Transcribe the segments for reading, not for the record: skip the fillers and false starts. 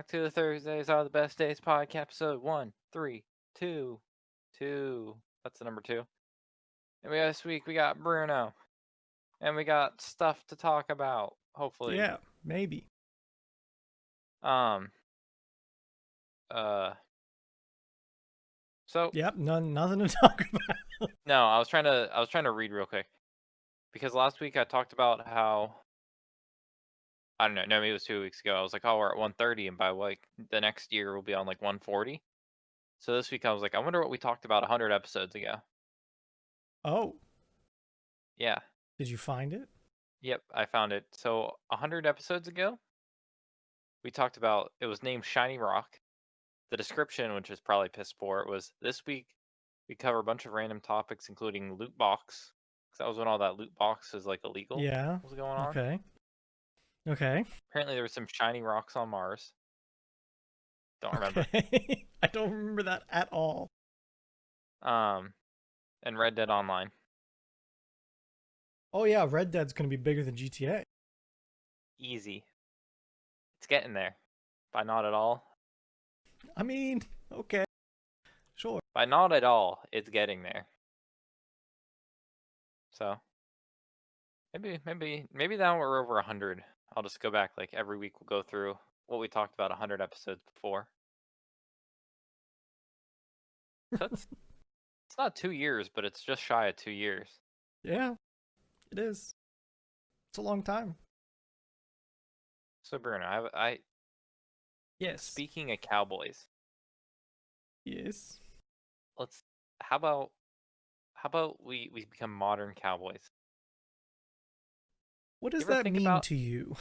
to the Thursdays Are the Best Days podcast, episode 132. That's the number 2. And this week we got Bruno. And we got stuff to talk about, hopefully. Yeah, maybe. Um, So Yep, nothing to talk about. no, I was trying to read real quick. Because last week I talked about how I don't know, no, maybe it was 2 weeks ago. I was like, oh, we're at 130, and by like the next year we'll be on like 140. So this week I was like, I wonder what we talked about 100 episodes ago. Oh, Yeah. did you find it? Yep, I found it. So 100 episodes ago, we talked about it was named Shiny Rock. The description, which is probably piss poor, was this week we cover a bunch of random topics, including loot box, because that was when all that loot box is like illegal Yeah. was going on. Okay. Okay. Apparently there were some shiny rocks on Mars. Don't remember. Okay. I don't remember that at all. And Red Dead Online. Oh yeah, Red Dead's gonna be bigger than GTA. Easy. It's getting there. By not at all. I mean, okay, sure. By not at all, it's getting there. So maybe now we're over 100. I'll just go back like every week. We'll go through what we talked about 100 episodes before. So it's not 2 years, but it's just shy of 2 years. Yeah, it is. It's a long time. So Bruno, I Yes. speaking of cowboys, Yes. let's how about we become modern cowboys? What does You ever that think mean about to you?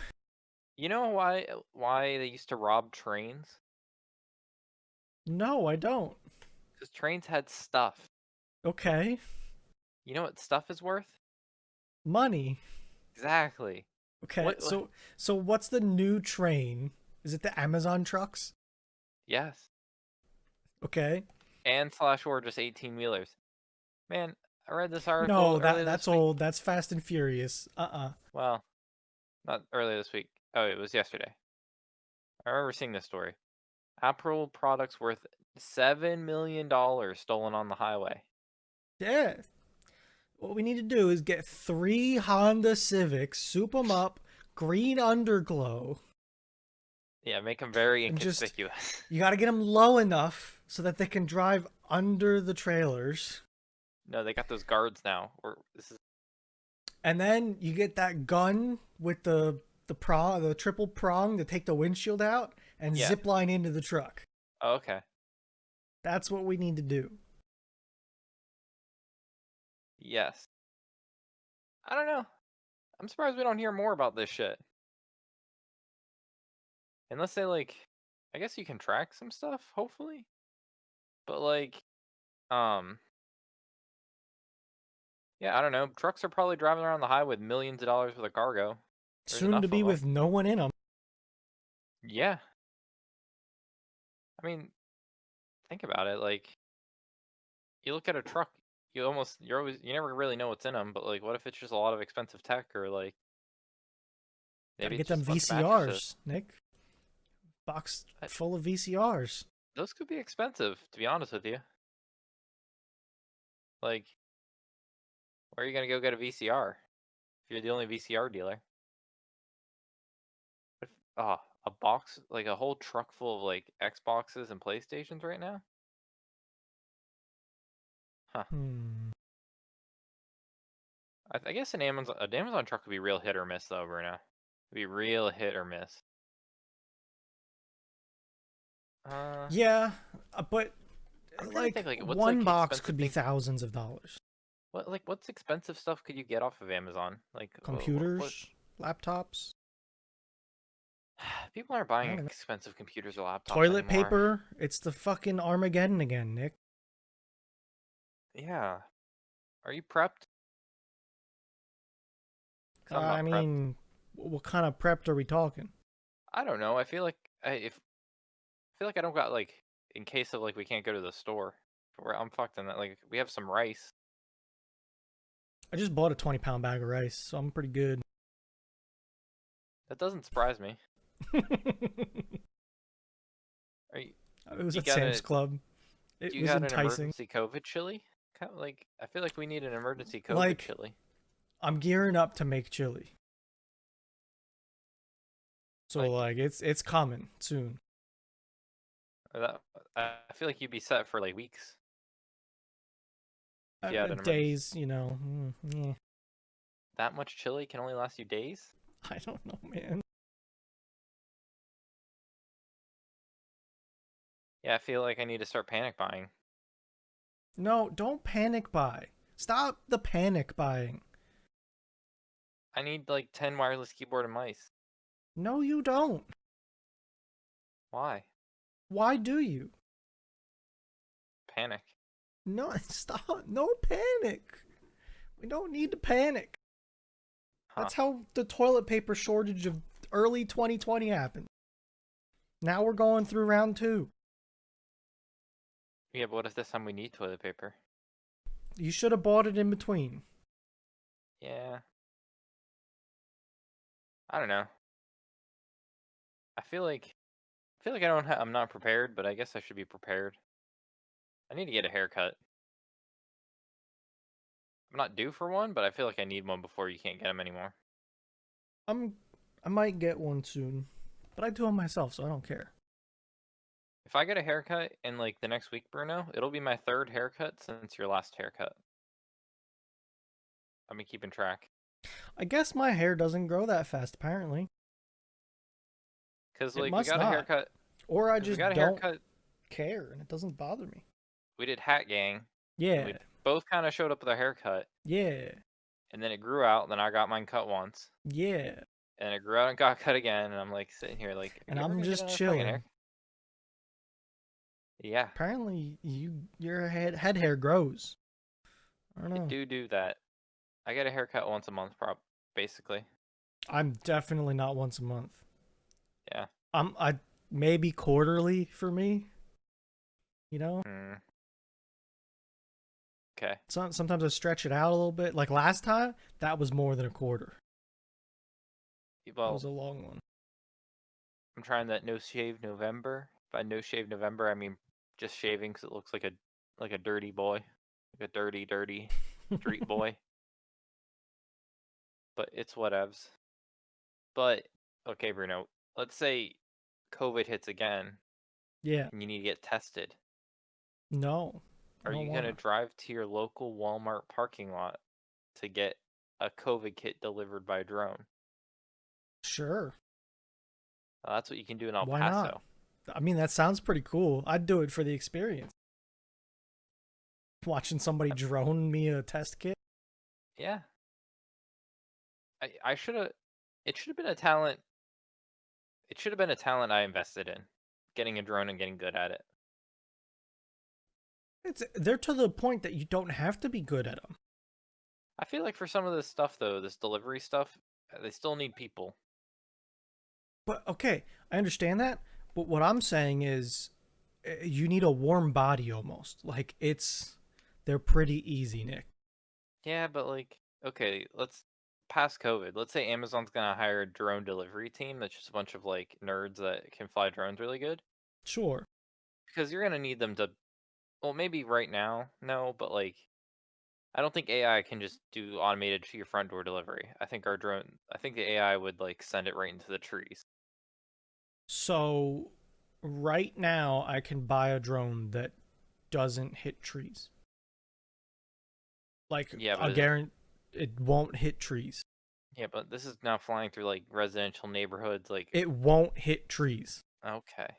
you know why they used to rob trains? No, I don't. Because trains had stuff. Okay. You know what stuff is worth? Money. Exactly. Okay. What? So what's the new train? Is it the Amazon trucks? Yes. Okay. And slash or just 18-wheelers. Man, I read this article No, earlier that's this week. old. That's Fast and Furious. Well, not earlier this week. Oh, it was yesterday. I remember seeing this story. Apple products worth $7 million stolen on the highway. Yeah. What we need to do is get 3 Honda Civics, soup them up, green underglow, Yeah, make them very and just inconspicuous. you got to get them low enough so that they can drive under the trailers. No, they got those guards now. This is And then you get that gun with the triple prong to take the windshield out and Yeah. zip line into the truck. oh, okay. That's what we need to do. Yes. I don't know. I'm surprised we don't hear more about this shit. Unless they I guess you can track some stuff, hopefully. But yeah, I don't know. Trucks are probably driving around the highway with millions of dollars worth of cargo. There's Soon to enough be of them. with no one in them. Yeah. I mean, think about it. You look at a truck, you never really know what's in them. But what if it's just a lot of expensive tech, or Gotta maybe get it's them just a bunch of mattresses? VCRs, Nick. Box I- full of VCRs. Those could be expensive, to be honest with you. Where are you gonna go get a VCR if you're the only VCR dealer? A box, a whole truck full of Xboxes and PlayStations right now? Huh. I guess an Amazon truck would be real hit or miss though, Bruno. It'd be real hit or miss. Yeah, but I'm trying to think what's one box expensive could be things. thousands of dollars. What's expensive stuff could you get off of Amazon? Computers, laptops, people aren't buying expensive computers or laptops toilet anymore. paper. It's the fucking Armageddon again, Nick. Yeah. Are you prepped? I mean, what kind of prepped are we talking? I don't know. I feel like I don't got in case of we can't go to the store. I'm fucked in that. We have some rice. I just bought a 20-pound bag of rice, so I'm pretty good. That doesn't surprise me. It was You at got Sam's a Club. do It you was got an enticing. emergency COVID chili? Like I feel like we need an emergency COVID Like, chili. I'm gearing up to make chili. So Like like it's coming soon. that, I feel like you'd be set for like weeks if you had an emergency. Days, yeah. That much chili can only last you days? I don't know, man. Yeah, I feel like I need to start panic buying. No, don't panic buy. Stop the panic buying. I need like 10 wireless keyboard and mice. No, you don't. Why? Why do you? Panic. No, stop. No panic. We don't need to panic. Huh. That's how the toilet paper shortage of early 2020 happened. Now we're going through round two. Yeah, but what if this time we need toilet paper? You should have bought it in between. Yeah. I don't know. I feel like I'm not prepared, but I guess I should be prepared. I need to get a haircut. I'm not due for one, but I feel like I need one before you can't get them anymore. I'm I might get one soon, but I do them myself, so I don't care. If I get a haircut in like the next week, Bruno, it'll be my third haircut since your last haircut. I've been keeping track. I guess my hair doesn't grow that fast apparently. Cause It like we must got a not. haircut. Or I Cause we just got a don't haircut. care and it doesn't bother me. We did Hat Gang, and Yeah. we both kind of showed up with a haircut, Yeah. and then it grew out. Then I got mine cut once, Yeah. and it grew out and got cut again. And I'm like sitting here like, are And you ever I'm gonna get just another fucking hair? chilling. Yeah, Apparently your head hair grows. I don't I know. do that. I get a haircut once a month, basically. I'm definitely not once a month. Yeah. I maybe quarterly for me, you know? Hmm. Okay. Sometimes I stretch it out a little bit. Like last time, that was more than a quarter. That was Well, a long one. I'm trying that no shave November. By no shave November, I mean just shaving because it looks like a dirty boy, like a dirty street boy. But it's whatevs. But okay, Bruno. Let's say COVID hits again Yeah. and you need to get tested. No. I Are don't you gonna wanna. drive to your local Walmart parking lot to get a COVID kit delivered by drone? Sure. That's what you can do in El Why not? Paso. I mean, that sounds pretty cool. I'd do it for the experience. Watching somebody drone me a test kit. Yeah, I should have. It should have been a talent. It should have been a talent I invested in, getting a drone and getting good at it. They're to the point that you don't have to be good at them. I feel like for some of this stuff though, this delivery stuff, they still need people. But okay, I understand that. But what I'm saying is, you need a warm body almost. Like they're pretty easy, Nick. Yeah, but like, okay, let's past COVID. Let's say Amazon's gonna hire a drone delivery team that's just a bunch of like nerds that can fly drones really good. Sure. Because you're gonna need them to. Well, maybe right now, no, but like, I don't think AI can just do automated to your front door delivery. I think the AI would like send it right into the trees. So right now I can buy a drone that doesn't hit trees. Like Yeah, but I guarantee it won't hit trees. this is now flying through like residential neighborhoods. Like, It won't hit trees. okay,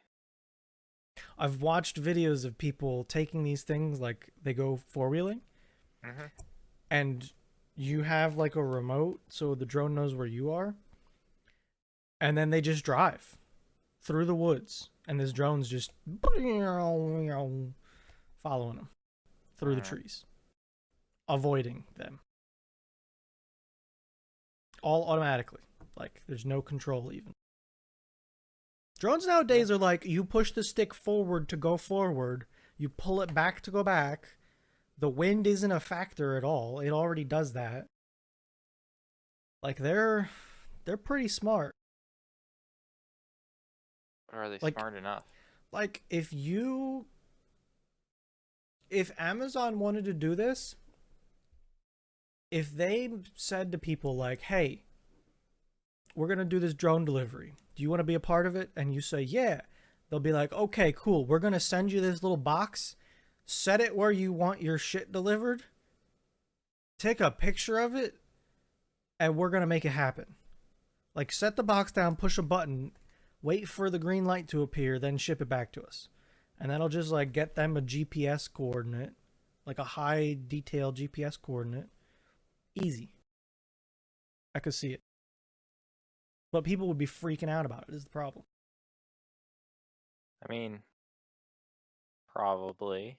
I've watched videos of people taking these things like they go four-wheeling hmm, and you have like a remote so the drone knows where you are and then they just drive through the woods and this drone's just following them through the trees, avoiding them all automatically. Like there's no control even. Drones yeah, nowadays are like you push the stick forward to go forward, you pull it back to go back. The wind isn't a factor at all. It already does that. Like they're pretty smart. but are they Like smart enough? Like if Amazon wanted to do this, if they said to people like, "Hey, we're going to do this drone delivery. Do you want to be a part of it?" And you say, "Yeah." They'll be like, "Okay, cool. We're going to send you this little box. Set it where you want your shit delivered. Take a picture of it, and we're going to make it happen." Like, set the box down, push a button, wait for the green light to appear, then ship it back to us. And that'll just, like, get them a GPS coordinate, like a high detail GPS coordinate. Easy. I could see it. But people would be freaking out about it, is the problem. I mean, probably,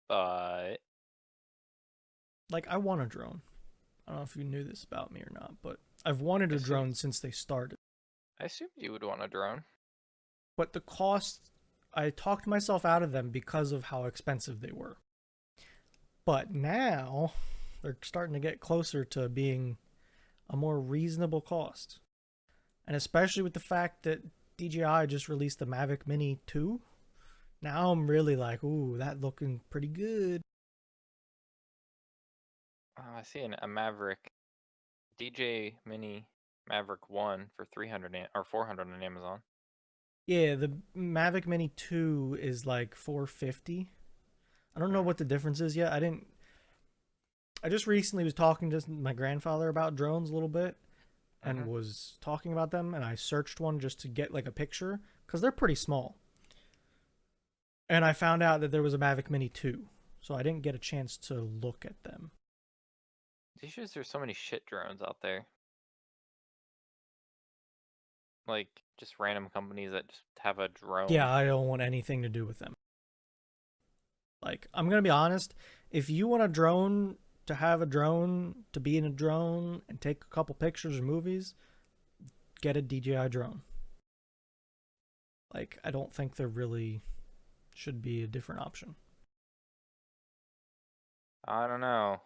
but Like, I want a drone. I don't know if you knew this about me or not, but I've wanted I a assume drone since they started. I assumed you would want a drone. But the cost, I talked myself out of them because of how expensive they were. But now they're starting to get closer to being a more reasonable cost. And especially with the fact that DJI just released the Mavic Mini 2, now I'm really like, ooh, that looking pretty good. Oh, I see a Maverick DJ Mini Maverick 1 for 300 or 400 on Amazon. Yeah, the Mavic Mini 2 is like 450. I don't know Mm. what the difference is yet. I just recently was talking to my grandfather about drones a little bit and Mhm. was talking about them, and I searched one just to get like a picture cuz they're pretty small. And I found out that there was a Mavic Mini 2. So I didn't get a chance to look at them. These days there's so many shit drones out there. Like just random companies that just have a Yeah, drone. I don't want anything to do with them. Like, I'm going to be honest, if you want a drone to have a drone, to be in a drone and take a couple pictures or movies, get a DJI drone. Like, I don't think there really should be a different option. I don't know.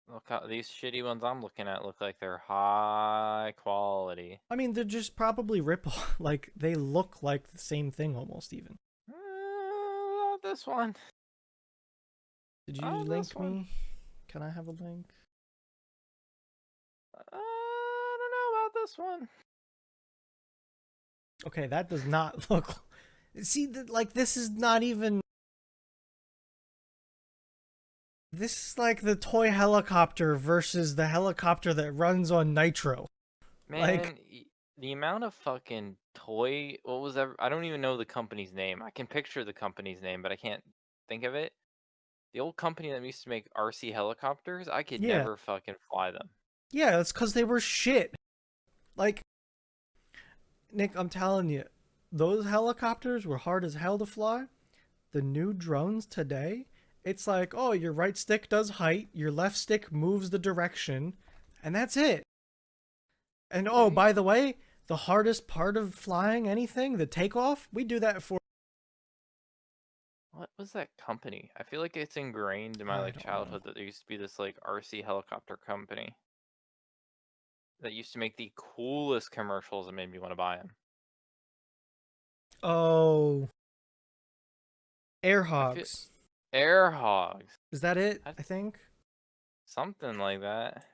Look how these shitty ones I'm looking at look like they're high quality. I mean, they're just probably rip like they look like the same thing almost even. Not this one. Did you Not this link one. me? Can I have a link? I don't know about this one. Okay, that does not look. See, like this is not even. This is like the toy helicopter versus the helicopter that runs on nitro. Like, Man, the amount of fucking toy. What was ever? I don't even know the company's name. I can picture the company's name, but I can't think of it. The old company that used to make RC helicopters, I could yeah, never fucking fly them. yeah, that's because they were shit. Like, Nick, I'm telling you, those helicopters were hard as hell to fly. The new drones today, it's like, oh, your right stick does height, your left stick moves the direction, and that's it. And oh, They by the way, the hardest part of flying anything, the takeoff, we do that for. What was that company? I feel like it's ingrained in my I like don't know. childhood that there used to be this like RC helicopter company that used to make the coolest commercials and made me want to buy them. Oh, air I feel hogs. Air Hogs. Is that it? That's I think something like that.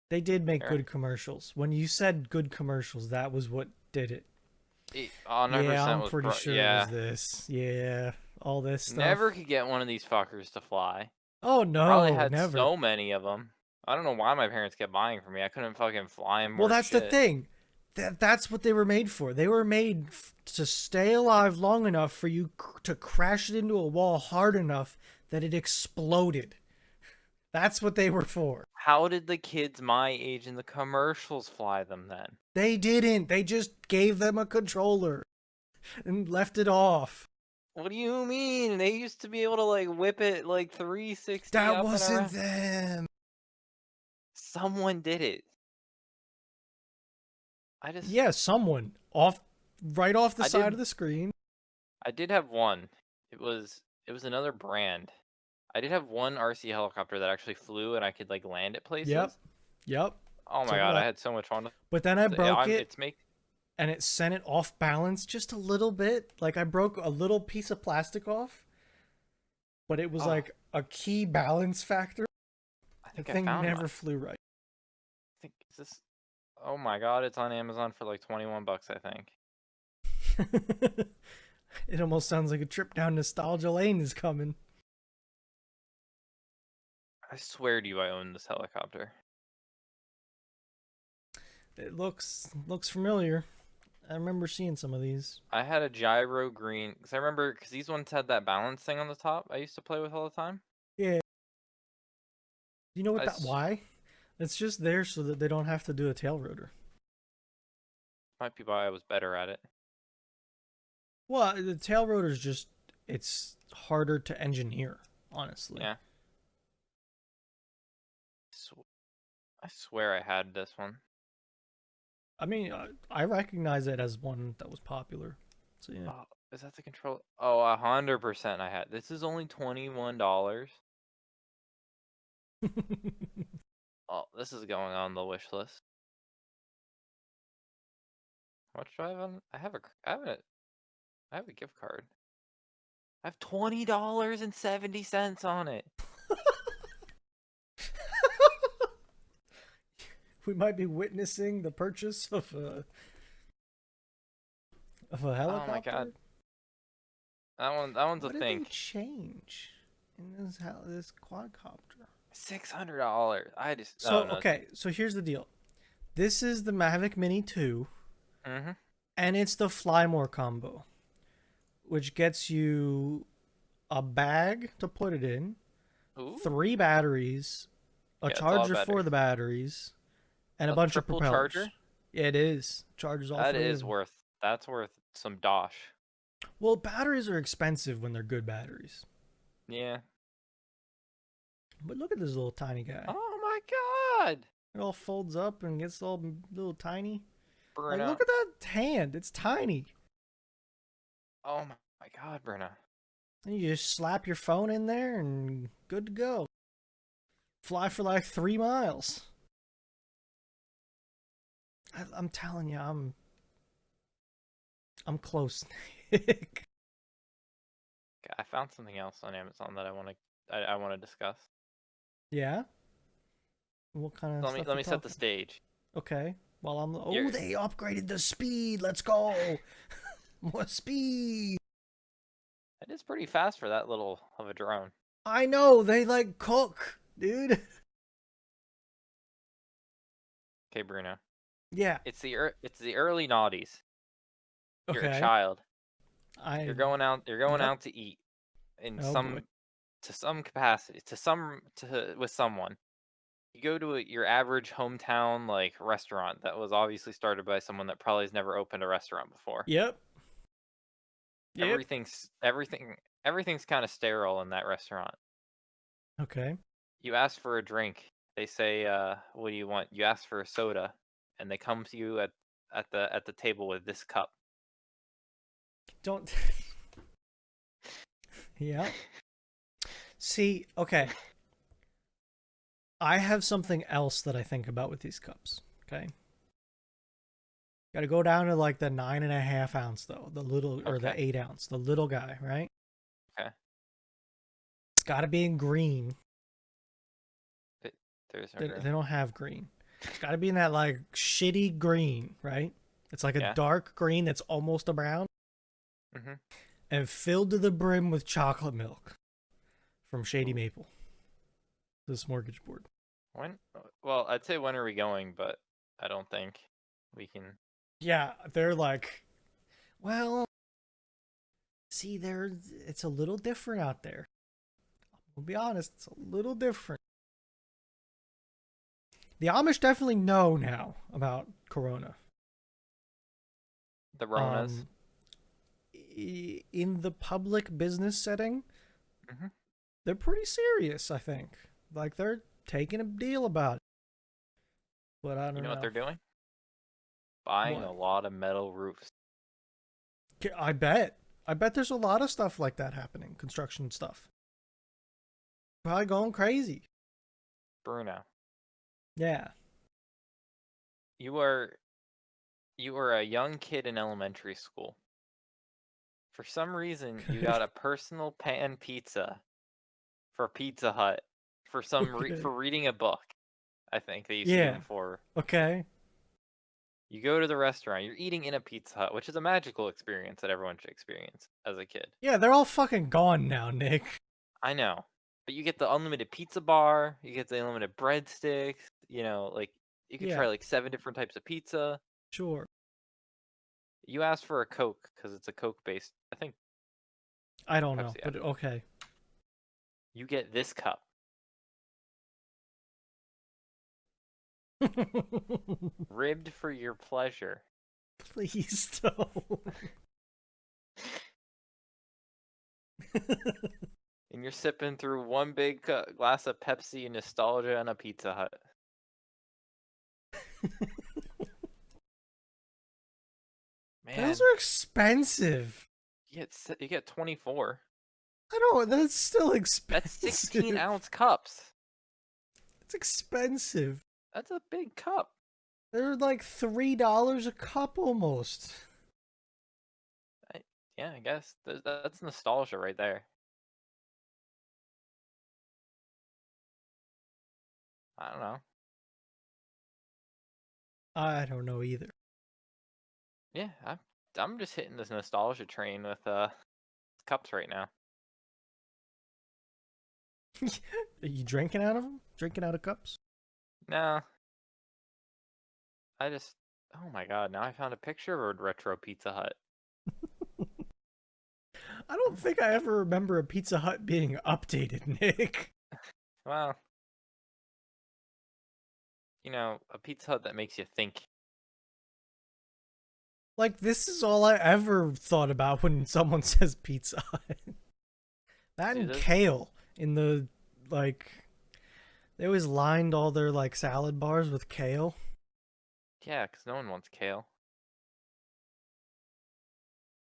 they did make Air, good commercials. When you said good commercials, that was what did it. 100% Yeah, I'm was pretty sure it was yeah. this. Yeah, all this Never stuff. could get one of these fuckers to fly. Oh Probably no, had never. so many of them. I don't know why my parents kept buying for me. I couldn't fucking fly them Well, worth that's the shit. thing. That's what they were made for. They were made to stay alive long enough for you to crash it into a wall hard enough that it exploded. That's what they were for. How did the kids my age in the commercials fly them then? They didn't. They just gave them a controller and left it off. What do you mean? They used to be able to like whip it like 360 That up and wasn't around. them. Someone did it. I just Yeah, someone off right off the I side did of the screen. I did have one. It was another brand. I did have one RC helicopter that actually flew and I could like land at Yep. places. Yep. Oh my So did god, I. I had so much fun. But then I broke I'm it. it's make and it sent it off balance just a little bit. Like I broke a little piece of plastic off, but it was Oh, like a key balance factor. I The think I thing found mine. never flew right. I think is this. Oh my god, it's on Amazon for like 21 bucks, I think. It almost sounds like a trip down nostalgia lane is coming. I swear to you, I own this helicopter. It looks familiar. I remember seeing some of these. I had a gyro green because I remember because these ones had that balance thing on the top. I used to play with all the time. Yeah. You know what I that s- why? It's just there so that they don't have to do a tail rotor. might be why I was better at it. Well, the tail rotor is just it's harder to engineer, honestly. Yeah, Sw- I swear I had this one. I mean, I recognize it as one that was popular. So yeah. Oh, is that the control? Oh, 100% I had. This is only $21. Oh, this is going on the wish list. How much do I have on? I have a gift card. I have $20.70 on it. We might be witnessing the purchase of a Oh my god, helicopter. that one's a What did they think. change in this quadcopter? $600. I just oh So no. okay, so here's the deal. This is the Mavic Mini 2, Mhm. and it's the Fly More combo, which gets you a bag to put it in, Ooh. 3 batteries, a Yeah, it's a lot charger better. for the batteries, and a A bunch of triple charger? propellers. Yeah, it is. Charges all That three of is them. worth. That's worth some dosh. Well, batteries are expensive when they're good batteries. Yeah. But look at this little tiny guy. Oh my god, It all folds up and gets all little tiny. Like, look Bruno. at that hand. It's tiny. Oh my god, Bruno. And you just slap your phone in there and good to go. Fly for like 3 miles. I'm telling you, I'm close, Nick. Okay, I found something else on Amazon that I want to discuss. Yeah? What kind of stuff Let you me set the talking? stage. Okay. Well, oh, You're, they upgraded the speed. Let's go. More speed. it is pretty fast for that little of a drone. I know. They like cook, dude. Okay, Bruno. Yeah. It's the early noughties. You're a Okay. child. I, You're going yep. out to eat in Oh boy. some capacity to with someone. You go to your average hometown like restaurant that was obviously started by someone that probably has never opened a restaurant before. Yep. Yep. Everything's kind of sterile in that restaurant. Okay. You ask for a drink. They say, "What do you want?" You ask for a soda, and they come to you at the table with this cup. Don't. Yeah. See, okay. I have something else that I think about with these cups. Okay. Got to go down to like the 9.5 ounce though, the little or Okay, the 8 ounce, the little guy, right? okay. It's got to be in green. Th- There's no They green. don't have green. It's got to be in that like shitty green, right? It's like a Yeah. dark green that's almost a brown Mhm. and filled to the brim with chocolate milk from Shady Ooh. Maple, this mortgage board. When? Well, I'd say when are we going, but I don't think we can. Yeah, they're like, well, see, it's a little different out there. We'll be honest, it's a little different. The Amish definitely know now about Corona. The Ronas. Um, in the public business setting, Mhm. they're pretty serious, I think. Like they're taking a deal about it. But I You don't know what know. they're doing? Buying What? a lot of metal roofs. I bet. I bet there's a lot of stuff like that happening, construction stuff. Probably going crazy. Bruno, Yeah. you are You were a young kid in elementary school. For some reason, you Okay. got a personal pan pizza for Pizza Hut Okay. for reading a book. I think that you see Yeah. them for. Okay. You go to the restaurant. You're eating in a Pizza Hut, which is a magical experience that everyone should experience as a kid. Yeah, they're all fucking gone now, Nick. I know, but you get the unlimited pizza bar. You get the unlimited breadsticks. Like you could try Yeah, like 7 different types of pizza. sure. You ask for a Coke because it's a Coke based. I think I don't know, Pepsi. I but don't know. okay. You get this cup, ribbed for your pleasure. Please don't. And you're sipping through one big glass of Pepsi nostalgia and a Pizza Hut. Those Man, are expensive. you get 24. I don't. That's still That's 16 expensive. ounce cups. It's expensive. That's a big cup. They're like $3 a cup almost. I, yeah, I guess that's nostalgia right there. I don't know. I don't know either. Yeah, I'm just hitting this nostalgia train with cups right now. Are you drinking out of them? Drinking out of cups? No, I just. Oh my god! Now I found a picture of a retro Pizza Hut. I Oh don't my think I god! ever remember a Pizza Hut being updated, Nick. Well, a Pizza Hut that makes you think. Like, this is all I ever thought about when someone says Pizza Hut. That Dude, and those. kale in the, like, they always lined all their, like, salad bars with kale. Yeah, because no one wants kale.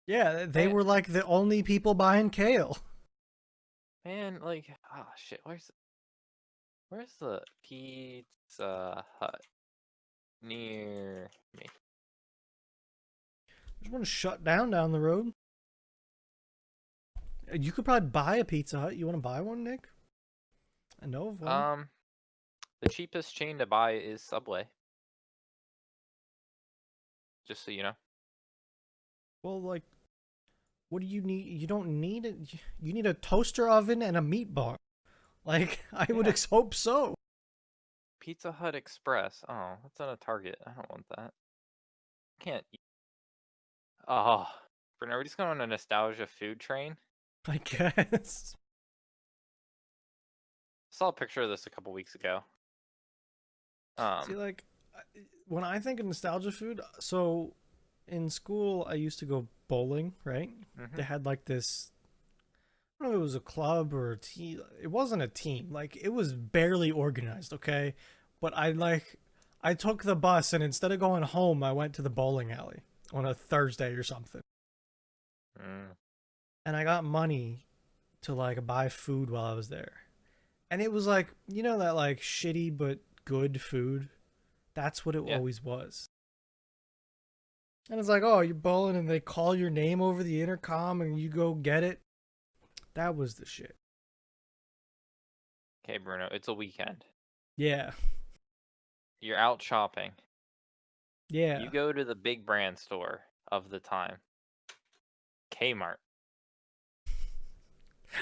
Yeah, they Man, were, like, the only people buying kale. man, like, ah, shit. Where's the Pizza Hut near me? There's one shut down the road. You could probably buy a Pizza Hut. You want to buy one, Nick? I know of one. Um, the cheapest chain to buy is Subway. Just so you know. Well, like, what do you need? You don't need it. You need a toaster oven and a meat bar. Like, I would Yeah, hope so. Pizza Hut Express. Oh, that's on a Target. I don't want that. Can't. Oh, for now, we're just going on a nostalgia food train. I guess. Saw a picture of this a couple weeks ago. See, Um, like, when I think of nostalgia food, so in school, I used to go bowling, right? They mhm. had, like, this. I don't know if it was a club or a team. It wasn't a team. Like, it was barely organized, okay? But I took the bus, and instead of going home, I went to the bowling alley on a Thursday or something. Mm, And I got money to, like, buy food while I was there. And it was like, that, like, shitty but good food? That's what it yeah. always was. And it's like, oh, you're bowling, and they call your name over the intercom, and you go get it. That was the shit. Okay, Bruno. It's a weekend. Yeah. You're out shopping. Yeah. You go to the big brand store of the time, Kmart.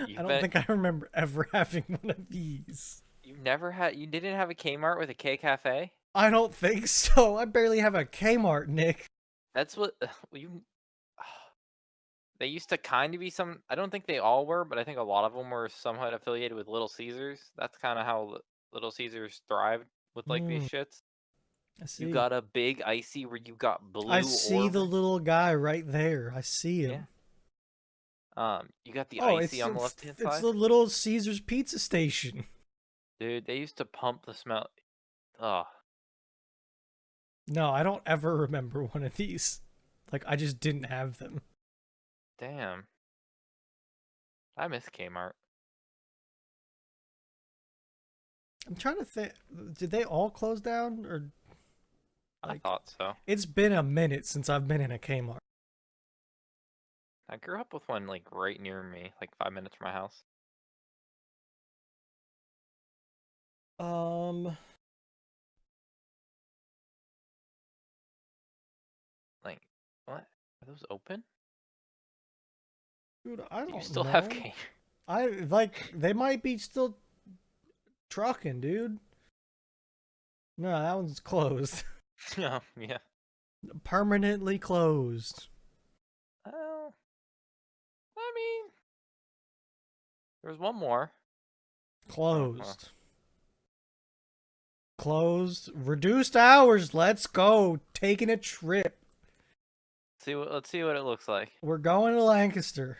I You've don't been. think I remember ever having one of these. You didn't have a Kmart with a K cafe? I don't think so. I barely have a Kmart, Nick. That's what you. They used to kind of be some. I don't think they all were, but I think a lot of them were somewhat affiliated with Little Caesars. That's kind of how Little Caesars thrived with like these Hmm. shits. I You see. got a big icy where you got I blue see the orb. little guy right there. I see Yeah. him. You got the Oh, icy on the left hand it's side. the little Caesar's Pizza Station. Dude, they used to pump the smell. Oh, No, I don't ever remember one of these. Like, I just didn't have them. damn. I miss Kmart. I'm trying to think. Did they all close down, or I Like, thought so. it's been a minute since I've been in a Kmart. I grew up with one like right near me, like 5 minutes from my house. Um, Like, what? Are those open? dude, I Do you don't still have know. K? I like they might be still trucking, dude. No, that one's closed. No, yeah. Permanently closed. Well, I mean, there was one more. Oh, well. Closed. Closed. Reduced hours. Let's go. Taking a trip. Let's see what it looks like. We're going to Lancaster.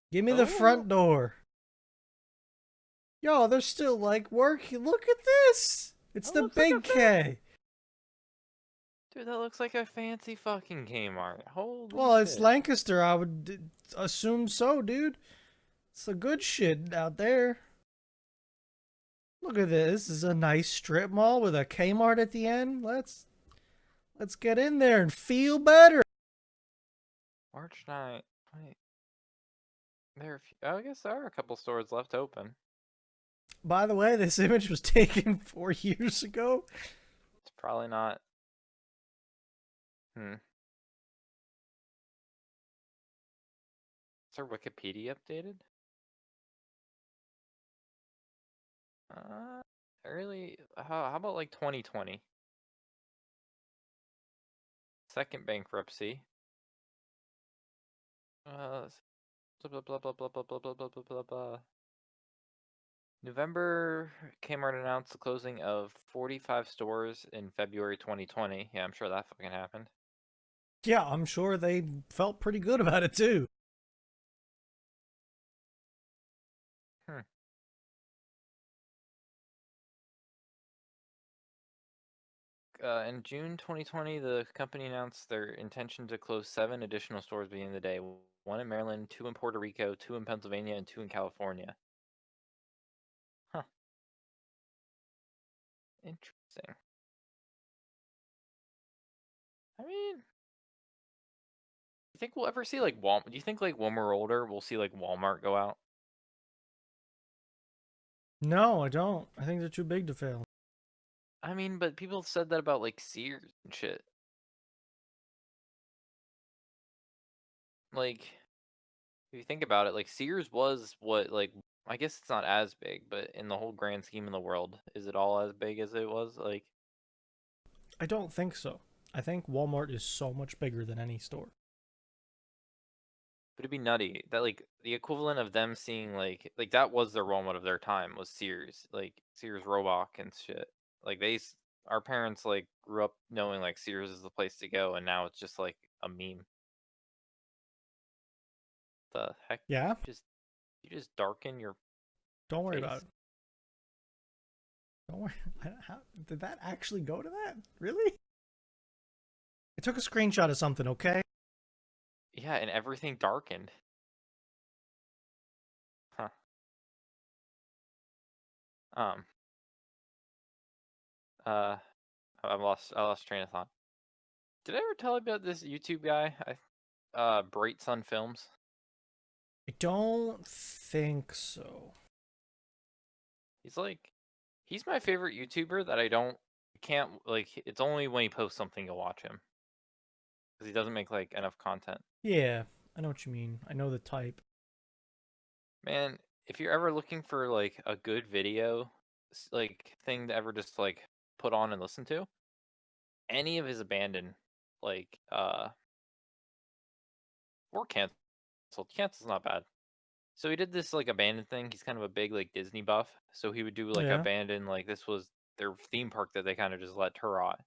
Give me the Oh, front door. Yo, they're still like working. Look at this. It's that the looks like a big K. dude. That looks like a fancy fucking Kmart. Holy Well, it's shit! Lancaster. I would assume so, dude. It's the good shit out there. Look at this. This is a nice strip mall with a Kmart at the end. Let's get in there and feel better. March 9th. Wait, there. Oh, I guess there are a couple stores left open. By the way, this image was taken 4 years ago. It's probably not. Hmm. Is our Wikipedia updated? Uh, early. How about like 2020? Second bankruptcy. Uh, blah blah blah blah blah blah blah blah blah blah blah. November, Kmart announced the closing of 45 stores in February 2020. Yeah, I'm sure that fucking happened. Yeah, I'm sure they felt pretty good about it too. Hmm. In June 2020, the company announced their intention to close 7 additional stores beginning the day. One in Maryland, 2 in Puerto Rico, 2 in Pennsylvania, and 2 in California. Huh. Interesting. I mean, you think we'll ever see like Walmart? Do you think like when we're older, we'll see like Walmart go out? No, I don't. I think they're too big to fail. I mean, but people said that about like Sears and shit. Like, if you think about it, like Sears was what like I guess it's not as big, but in the whole grand scheme of the world, is it all as big as it was? Like, I don't think so. I think Walmart is so much bigger than any store. but it'd be nutty that like the equivalent of them seeing like that was their role model of their time was Sears, like Sears Roebuck and shit. Like our parents like grew up knowing like Sears is the place to go, and now it's just like a meme. The heck? Yeah? Just you just darken your Don't worry about face? it. Don't worry. How, did that actually go to that? Really? I took a screenshot of something, okay? Yeah, and everything darkened. Huh. Um. Uh. I lost train of thought. Did I ever tell you about this YouTube guy? Bright Sun Films. I don't think so. He's like, he's my favorite YouTuber that I don't can't like. It's only when he posts something you'll watch him because he doesn't make like enough content. Yeah, I know what you mean. I know the type. Man, if you're ever looking for like a good video, like thing to ever just like put on and listen to, any of his abandoned like or canceled. Cancel's not bad. So he did this like abandoned thing. He's kind of a big like Disney buff. So he would do like Yeah. abandoned like this was their theme park that they kind of just let tour out.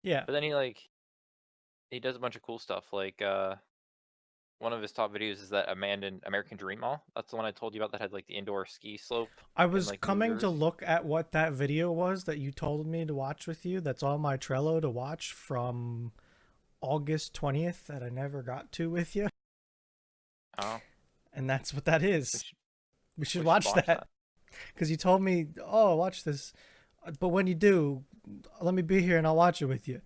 Yeah. But then he does a bunch of cool stuff. Like one of his top videos is that abandoned American Dream Mall. That's the one I told you about that had like the indoor ski slope I in was like New coming to Jersey. look at what that video was that you told me to watch with you. That's on my Trello to watch from August 20th that I never got to with you. Oh, And that's what that we is. should We should we should watch watch that that. because you told me, oh, watch this. But when you do, let me be here and I'll watch it with you.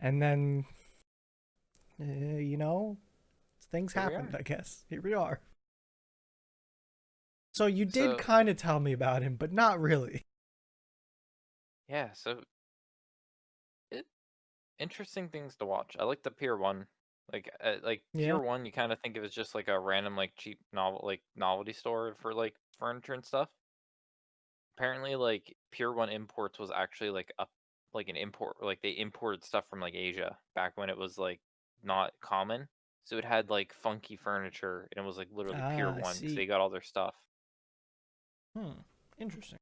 And then, things Here we happened. are. I guess here we are. So you did So kind of tell me about him, but not really. yeah, so it interesting things to watch. I like the Pier One. Like Yeah. Pier One, you kind of think of as just like a random like cheap novelty store for like furniture and stuff. Apparently, like Pier One Imports was actually like an import, like they imported stuff from like Asia back when it was like not common. So it had like funky furniture, and it was like literally Pier Ah, I One because see. they got all their stuff. Interesting.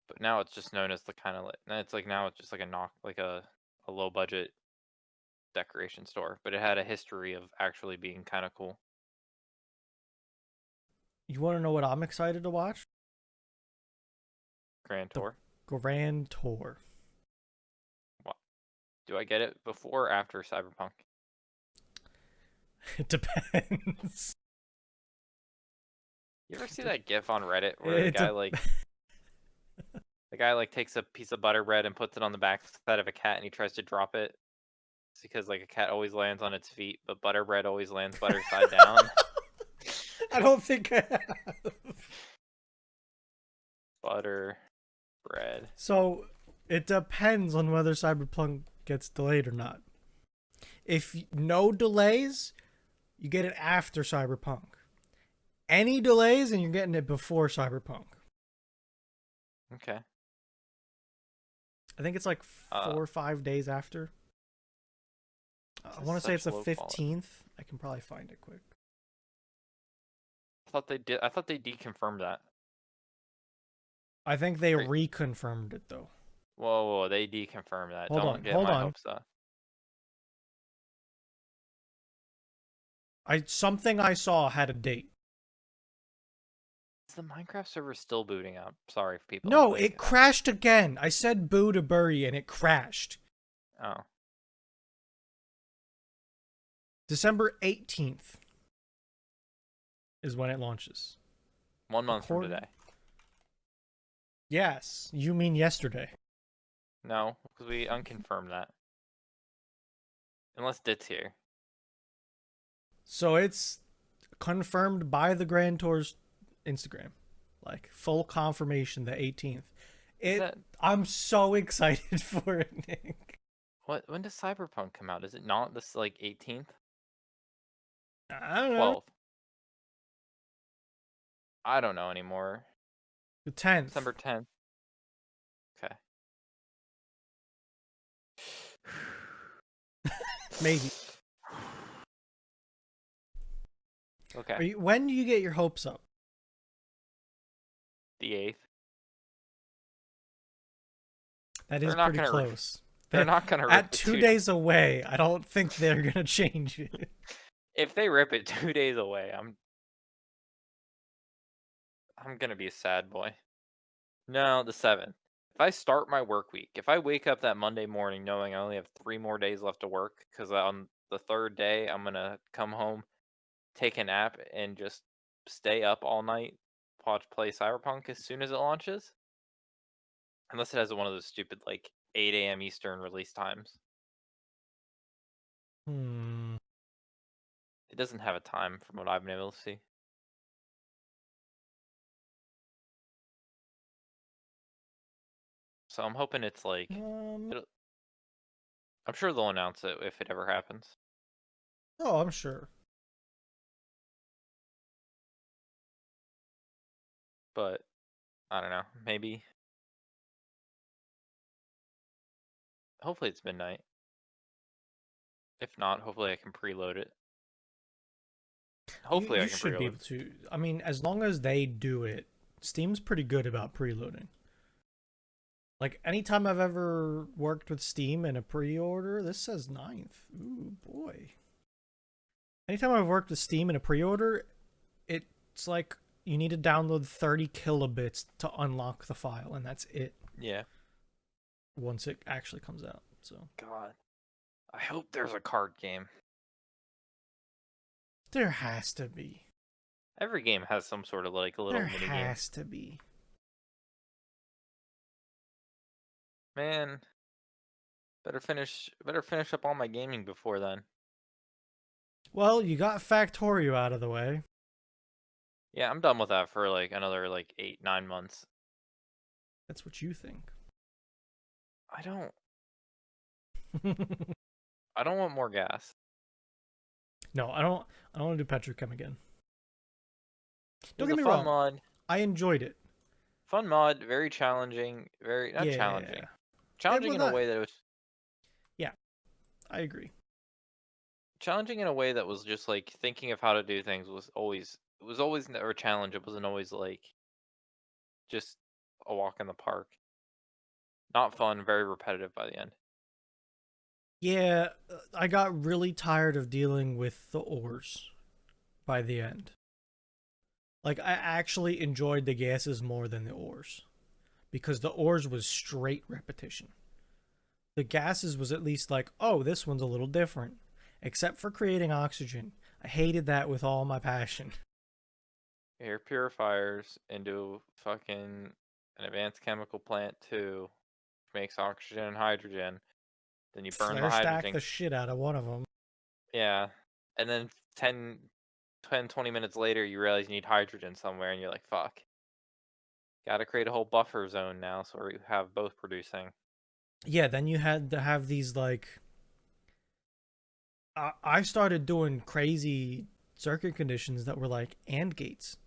But now it's just known as the kind of like it's like now it's just like a knock like a low budget decoration store. But it had a history of actually being kind of cool. You want to know what I'm excited to watch? Grand The Tour. Grand Tour. What do I get it before or after Cyberpunk? It depends. You ever see that GIF on Reddit where It's a the guy like takes a piece of butter bread and puts it on the back side of a cat and he tries to drop it? It's because like a cat always lands on its feet, but butter bread always lands butter side down. I don't think I have. Butter bread. So it depends on whether Cyberpunk gets delayed or not. If no delays, you get it after Cyberpunk. Any delays, and you're getting it before Cyberpunk. Okay. I think it's like Uh, 4 or 5 days after. this I is want to say such it's the low quality. 15th. I can probably find it quick. I thought they did. I thought they deconfirmed that. I think they Right. reconfirmed it though. Whoa, they deconfirmed that. Hold Don't on, get hold my on. hopes up. Something I saw had a date. Is the Minecraft server still booting up? Sorry for people. No, Like, it crashed again. I said boo to Bury and it crashed. oh, December 18th is when it launches. 1 month from According. today. Yes, you mean yesterday. No, because we unconfirmed that. Unless Dit's here. So it's confirmed by the Grand Tour's Instagram. Like full confirmation the 18th. Is that I'm so excited for it, Nick. what? When does Cyberpunk come out? Is it not this like 18th? I don't know. 12th? I don't know anymore. The 10th. December 10th. Okay. Maybe. Okay. When do you get your hopes up? The 8th. That They're is not pretty gonna. close. They're not gonna rip At it 2 days away, I don't think they're gonna change it. If they rip it 2 days away, I'm gonna be a sad boy. No, the 7th. If I start my work week, if I wake up that Monday morning knowing I only have 3 more days left to work, because on the third day I'm gonna come home, take a nap, and just stay up all night, play Cyberpunk as soon as it launches. Unless it has one of those stupid like 8 a.m. Eastern release times. Hmm. It doesn't have a time from what I've been able to see. So I'm hoping it's like Um. it'll, I'm sure they'll announce it if it ever happens. Oh, I'm sure. But I don't know. Maybe hopefully it's midnight. If not, hopefully I can preload it. You Hopefully I you can should be preload it. able to. I mean, as long as they do it, Steam's pretty good about preloading. Like anytime I've ever worked with Steam in a pre-order, this says 9th. Ooh boy. Anytime I've worked with Steam in a pre-order, it's like you need to download 30 kilobits to unlock the file, and that's it Yeah. once it actually comes out. So God. I hope there's a card game. there has to be. Every game has some sort of like a little There mini game. has to be. Man, better finish up all my gaming before then. Well, you got Factorio out of the way. Yeah, I'm done with that for like another like 8, 9 months. That's what you think. I don't I don't want more gas. No, I don't. I don't want to do Petrochem again. It Don't was get a me fun wrong. mod. I enjoyed it. Fun mod, very challenging, very not Yeah. challenging. It Challenging was in a not. way that was Yeah, I agree. challenging in a way that was just like thinking of how to do things was always never a challenge. It wasn't always like just a walk in the park. Not fun, very repetitive by the end. Yeah, I got really tired of dealing with the ores by the end. Like I actually enjoyed the gases more than the ores because the ores was straight repetition. The gases was at least like, oh, this one's a little different, except for creating oxygen. I hated that with all my passion. Air purifiers into fucking an advanced chemical plant too, makes oxygen and hydrogen. Then you burn the Flare stack hydrogen. the shit out of one of them. Yeah. And then 20 minutes later, you realize you need hydrogen somewhere, and you're like, fuck. Gotta create a whole buffer zone now so we have both producing. Yeah, then you had to have these like I started doing crazy circuit conditions that were like AND gates.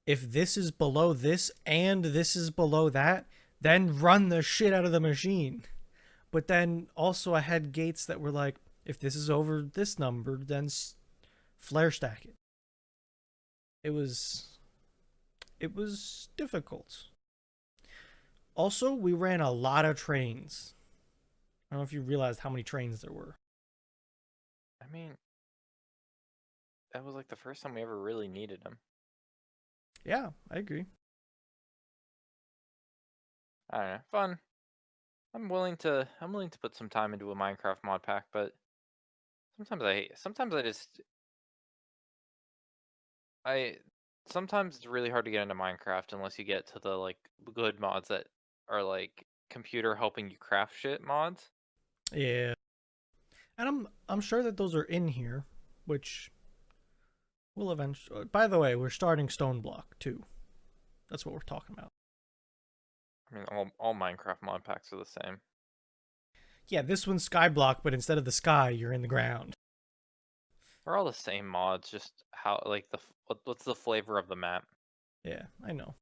If this is below this and this is below that, then run the shit out of the machine. But then also I had gates that were like, if this is over this number, then flare stack it. It was it was difficult. Also, we ran a lot of trains. I don't know if you realized how many trains there were. I mean, that was like the first time we ever really needed them. Yeah, I agree. I don't know. Fun. I'm willing to put some time into a Minecraft mod pack, but sometimes I sometimes it's really hard to get into Minecraft unless you get to the like good mods that are like computer helping you craft shit mods. Yeah. And I'm sure that those are in here, which will eventually. By the way, we're starting Stone Block too. That's what we're talking about. I mean, all Minecraft mod packs are the same. Yeah, this one's Skyblock, but instead of the sky, you're in the ground. They're all the same mods, just how like what's the flavor of the map? Yeah, I know.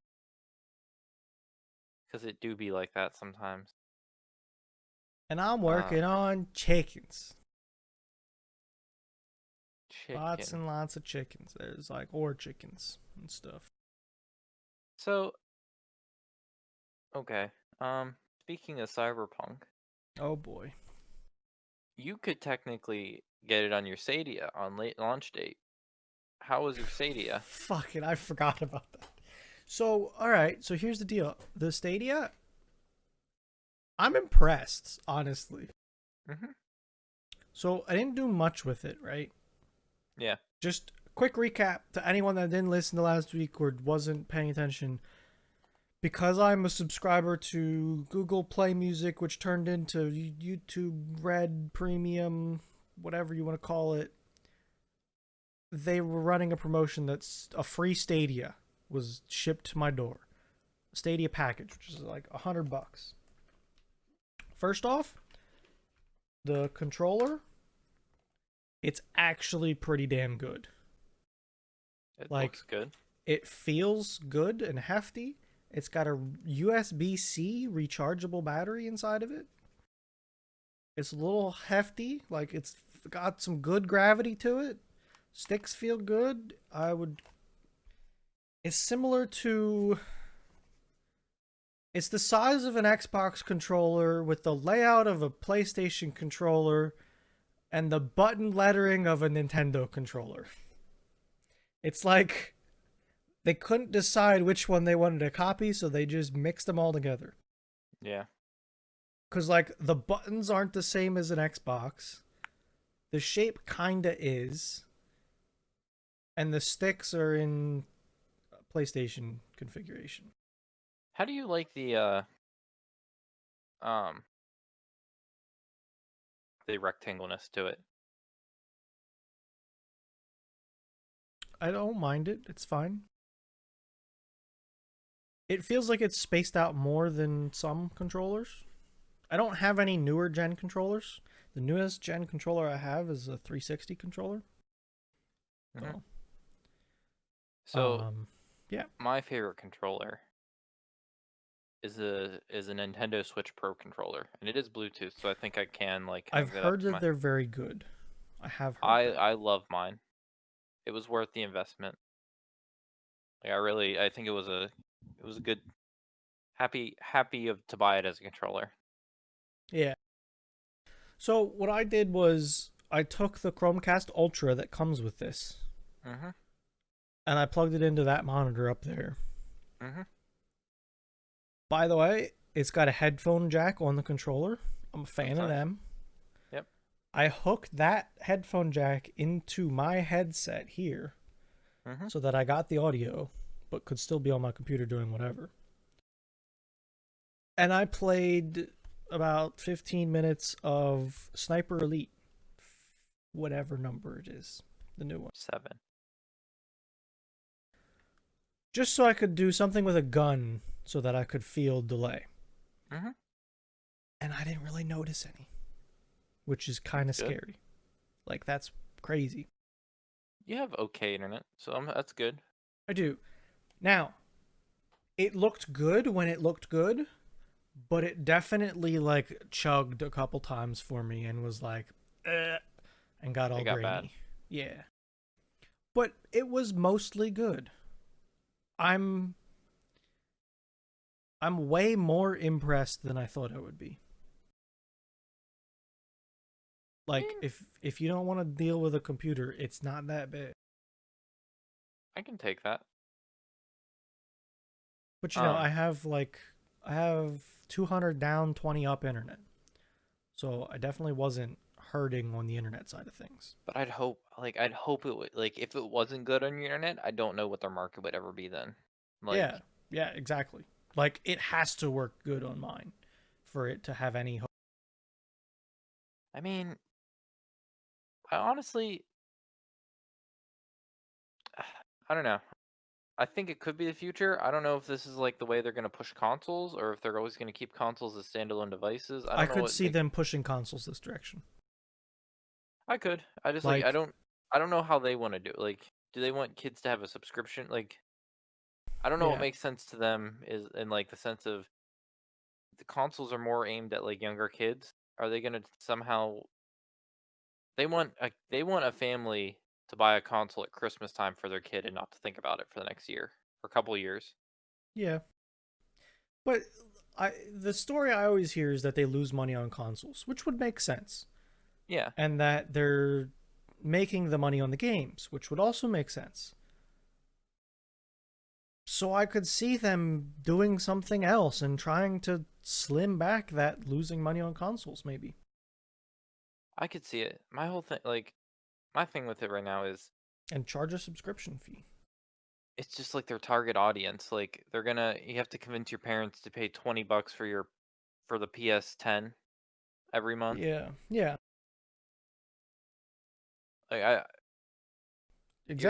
Because it do be like that sometimes. And I'm Uh, working on chickens. Lots chicken. and lots of chickens. There's like ore chickens and stuff. So okay. Speaking of Cyberpunk, Oh boy. you could technically get it on your Stadia on late launch date. How was your Stadia? Fuck it, I forgot about that. So, alright, so here's the deal. The Stadia, I'm impressed, honestly. Mm-hmm. So, I didn't do much with it, right? Yeah. Just quick recap to anyone that didn't listen to last week or wasn't paying attention. Because I'm a subscriber to Google Play Music, which turned into YouTube Red Premium, whatever you want to call it, they were running a promotion that's a free Stadia was shipped to my door. Stadia package, which is like $100. First off, the controller, it's actually pretty damn good. It Like looks good. it feels good and hefty. It's got a USB-C rechargeable battery inside of it. It's a little hefty, like it's got some good gravity to it. Sticks feel good. I would It's similar to it's the size of an Xbox controller with the layout of a PlayStation controller and the button lettering of a Nintendo controller. It's like they couldn't decide which one they wanted to copy, so they just mixed them all together. Yeah. Cause like the buttons aren't the same as an Xbox. The shape kinda is. And the sticks are in PlayStation configuration. How do you like the um the rectangleness to it. I don't mind it. It's fine. It feels like it's spaced out more than some controllers. I don't have any newer gen controllers. The newest gen controller I have is a 360 controller. Hmm. So, So yeah, my favorite controller is a Nintendo Switch Pro controller, and it is Bluetooth, so I think I can like I've hook that up heard to that my. they're very good. I have heard that. I love mine. It was worth the investment. Like I think it was a good happy of to buy it as a controller. Yeah. So what I did was I took the Chromecast Ultra that comes with this, Mhm. and I plugged it into that monitor up there. Mhm. By the way, it's got a headphone jack on the controller. I'm a fan That's of nice. them. Yep. I hooked that headphone jack into my headset here Mhm. so that I got the audio, but could still be on my computer doing whatever. And I played about 15 minutes of Sniper Elite, whatever number it is, the new one. 7. Just so I could do something with a gun so that I could feel delay. Mhm. And I didn't really notice any, which is kind That's of good. scary. Like, that's crazy. You have okay internet, so that's good. I do. Now, it looked good when it looked good, but it definitely like chugged a couple times for me and was like, and got It all got bad. grainy. Yeah. But it was mostly good. I'm I'm way more impressed than I thought I would be. I Like mean, if you don't want to deal with a computer, it's not that bad. I can take that. But Um, I have 200 down, 20 up internet. So I definitely wasn't hurting on the internet side of things. but I'd hope it would like if it wasn't good on your internet, I don't know what their market would ever be then. Yeah. Like, Yeah, exactly. Like it has to work good on mine for it to have any hope. I mean, I honestly, I don't know. I think it could be the future. I don't know if this is like the way they're gonna push consoles, or if they're always gonna keep consoles as standalone devices. I I don't know could what see makes. them pushing consoles this direction. I could. I just like Like, I don't know how they want to do it. Like, do they want kids to have a subscription? Like, I don't know what yeah. makes sense to them is in like the sense of the consoles are more aimed at like younger kids. Are they gonna somehow they want a family to buy a console at Christmas time for their kid and not to think about it for the next year or a couple years. Yeah. But the story I always hear is that they lose money on consoles, which would make sense. Yeah, And that they're making the money on the games, which would also make sense. So I could see them doing something else and trying to slim back that losing money on consoles, maybe, I could see it. My whole thing, like my thing with it right now is and charge a subscription fee. it's just like their target audience. Like they're gonna you have to convince your parents to pay $20 for the PS10 every month. Yeah, yeah, Like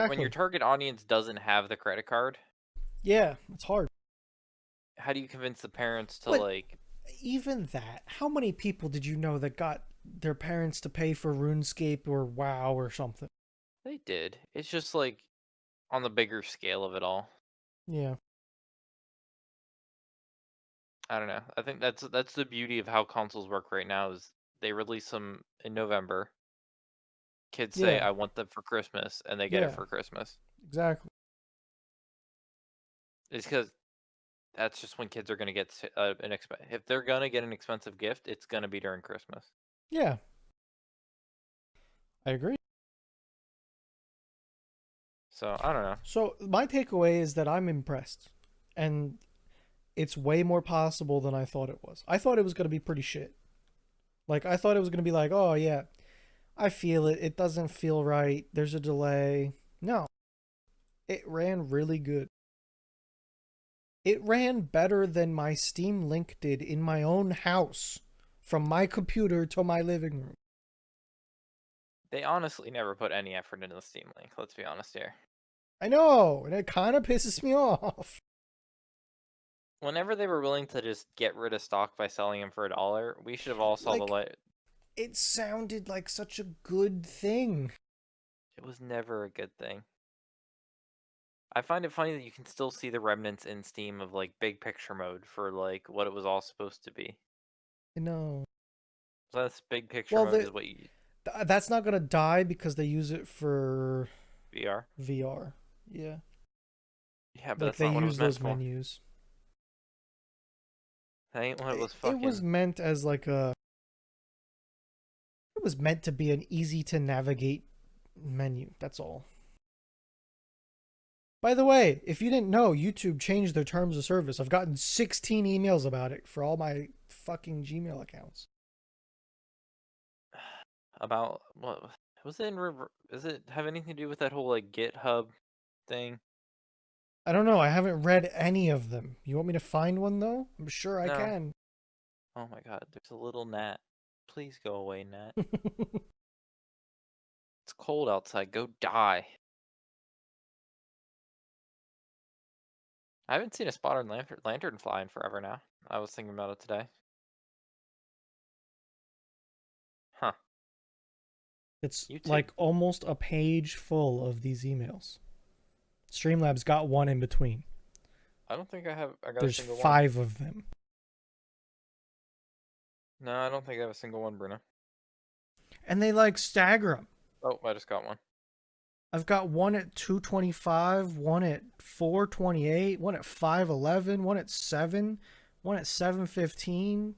when your exactly. target audience doesn't have the credit card, Yeah, it's hard. how do you convince the parents to But like even that, how many people did you know that got their parents to pay for RuneScape or WoW or something? they did. It's just like on the bigger scale of it all. Yeah, I don't know. I think that's the beauty of how consoles work right now is they release them in November. Kids say yeah, I want them for Christmas and they get it yeah, for Christmas. exactly. It's because that's just when kids are gonna get if they're gonna get an expensive gift, it's gonna be during Christmas. Yeah, I agree. So I don't know. So my takeaway is that I'm impressed, and it's way more possible than I thought it was. I thought it was gonna be pretty shit. Like I thought it was gonna be like, oh yeah, I feel it. It doesn't feel right. There's a delay. No, it ran really good. It ran better than my Steam Link did in my own house from my computer to my living room. They honestly never put any effort into the Steam Link. Let's be honest here. I know, and it kind of pisses me off. Whenever they were willing to just get rid of stock by selling them for $1, we should have all saw the Like, light. it sounded like such a good thing. It was never a good thing. I find it funny that you can still see the remnants in Steam of like big picture mode for like what it was all supposed to be. I know. So that's big picture Well, mode is what you that's not gonna die because they use it for VR. VR. Yeah, Yeah, but like that's they not what it was use meant those for. menus. That ain't what it was It was fucking. meant as like a. It was meant to be an easy to navigate menu. That's all. By the way, if you didn't know, YouTube changed their terms of service. I've gotten 16 emails about it for all my fucking Gmail accounts. About what was it in river? Does it have anything to do with that whole like GitHub thing? I don't know. I haven't read any of them. You want me to find one though? I'm sure I No. can. Oh my god, there's a little gnat. Please go away, gnat. It's cold outside. Go die. I haven't seen a spotted lanternfly in forever now. I was thinking about it today. Huh. It's YouTube. like almost a page full of these emails. Streamlabs got one in between. I don't think I got a There's single one. 5 of them. No, I don't think I have a single one, Bruno. And they like stagger them. Oh, I just got one. I've got one at 225, one at 428, one at 511, one at 7, one at 715.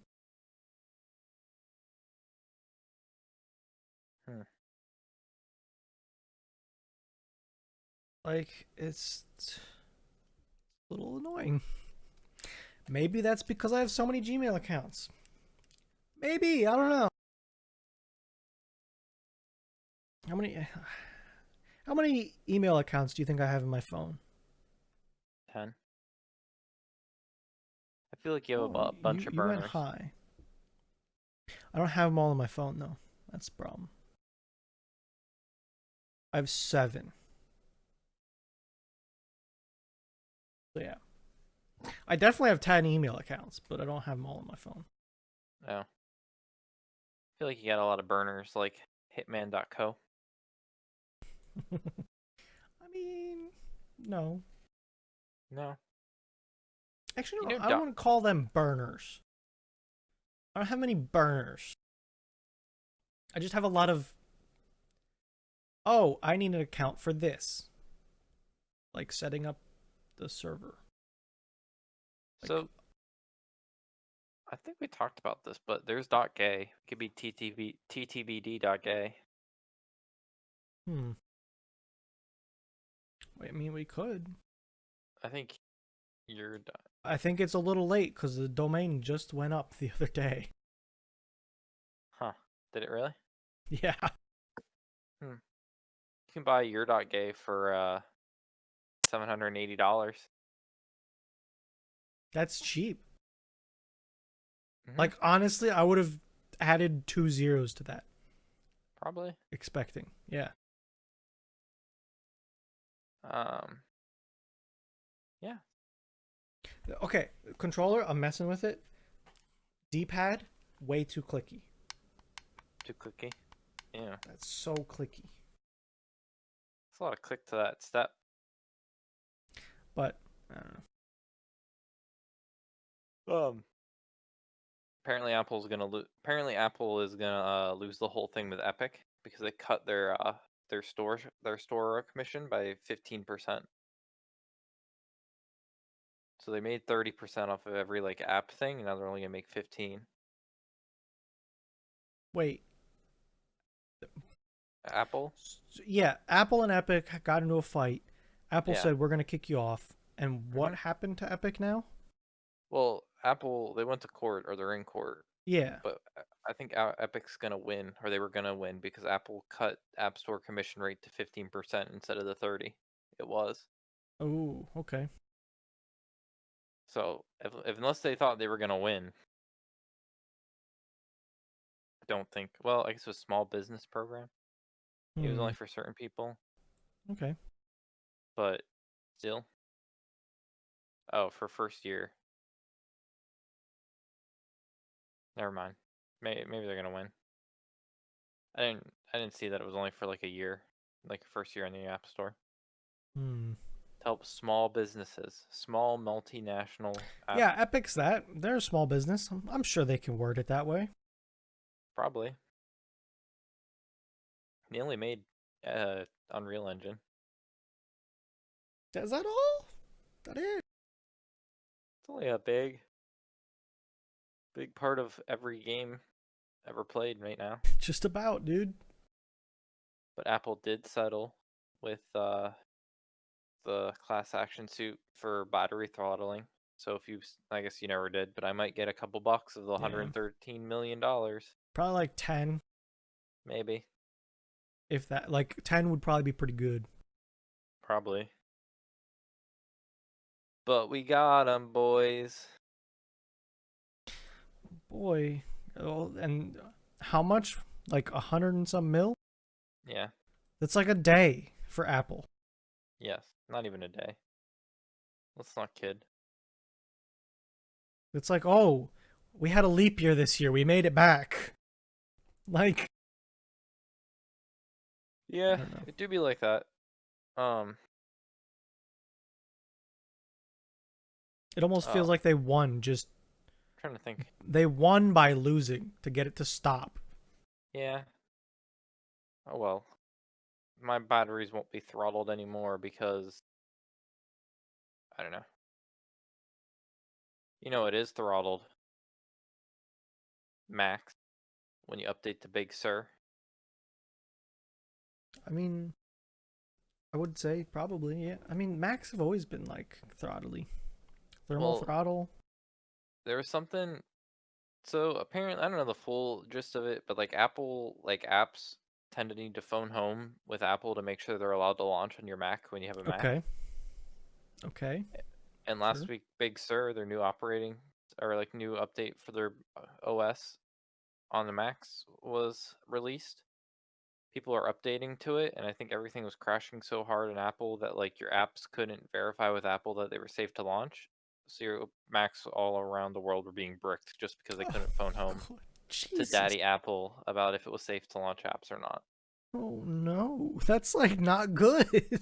Hmm. Like it's a little annoying. Maybe that's because I have so many Gmail accounts. Maybe, I don't know. How many how many email accounts do you think I have in my phone? 10. I feel like you have Oh, a bunch of you went burners. high. I don't have them all on my phone though. That's the problem. I have 7. So yeah. I definitely have 10 email accounts, but I don't have them all on my phone. Oh. I feel like you got a lot of burners like Hitman.co. I mean, no. No. Actually, You no, know, I wouldn't call them burners. I don't have many burners. I just have a lot of, oh, I need an account for this. Like setting up the server. Like, so I think we talked about this, but there's .gay. It could be TTBD.gay. hmm. I mean, we could. I think you're I think it's a little late because the domain just went up the other day. huh. Did it really? Yeah. Hmm. You can buy your .gay for $780. That's cheap. Mm-hmm. Like, honestly, I would have added 2 zeros to that. Probably. Expecting. Yeah. Um. Yeah. Okay, controller, I'm messing with it. D-pad, way too clicky. Too clicky. Yeah. That's so clicky. It's a lot of click to that step. But I don't know. Apparently Apple's gonna lose. Apparently Apple is gonna lose the whole thing with Epic because they cut their store commission by 15%. So they made 30% off of every like app thing, and now they're only gonna make 15. Wait. Apple, Yeah, Apple and Epic got into a fight. Apple yeah. said we're gonna kick you off. And what hmm happened to Epic now? Well, Apple they went to court or they're in court, Yeah. but I think Epic's gonna win, or they were gonna win because Apple cut App Store commission rate to 15% instead of the 30 it was. Oh, okay. So if unless they thought they were gonna win, I don't think. Well, I guess it was a small business program. It was Hmm. only for certain people, Okay. but still. Oh, for first year. Never mind. Maybe they're gonna win. I didn't see that it was only for like a year, like first year in the App Store. Hmm. To help small businesses, small multinational app, Yeah, Epic's that. They're a small business. I'm sure they can word it that way. probably. They only made Unreal Engine. Is that all? That it? It's only a big part of every game ever played right now. Just about, dude. But Apple did settle with the class action suit for battery throttling. So if you, I guess you never did, but I might get a couple bucks of the Yeah. $113 million, Probably like 10, maybe, if that. Like 10 would probably be pretty good. probably. But we got 'em, boys. Boy. Oh, and how much? Like 100 and some mil? Yeah, That's like a day for Apple. yes, not even a day. Let's not kid. It's like, oh, we had a leap year this year. We made it back. Like, I Yeah, don't know. it do be like that. Um, It almost uh, feels like they won. Just trying to think. they won by losing to get it to stop. Yeah. Oh well. My batteries won't be throttled anymore because I don't know. You know it is throttled max when you update to Big Sur. I mean, I would say probably, yeah. I mean, Macs have always been like throttly. Thermal Well, throttle. there was something. So apparently, I don't know the full gist of it, but like Apple, like apps tend to need to phone home with Apple to make sure they're allowed to launch on your Mac when you have a Mac. Okay. Okay. And last Sure. week, Big Sur, their new operating or like new update for their OS on the Macs was released. People are updating to it, and I think everything was crashing so hard in Apple that like your apps couldn't verify with Apple that they were safe to launch. So your Macs all around the world were being bricked just because they couldn't phone home Oh, to Jesus. Daddy Apple about if it was safe to launch apps or not. Oh no. That's like not good. Can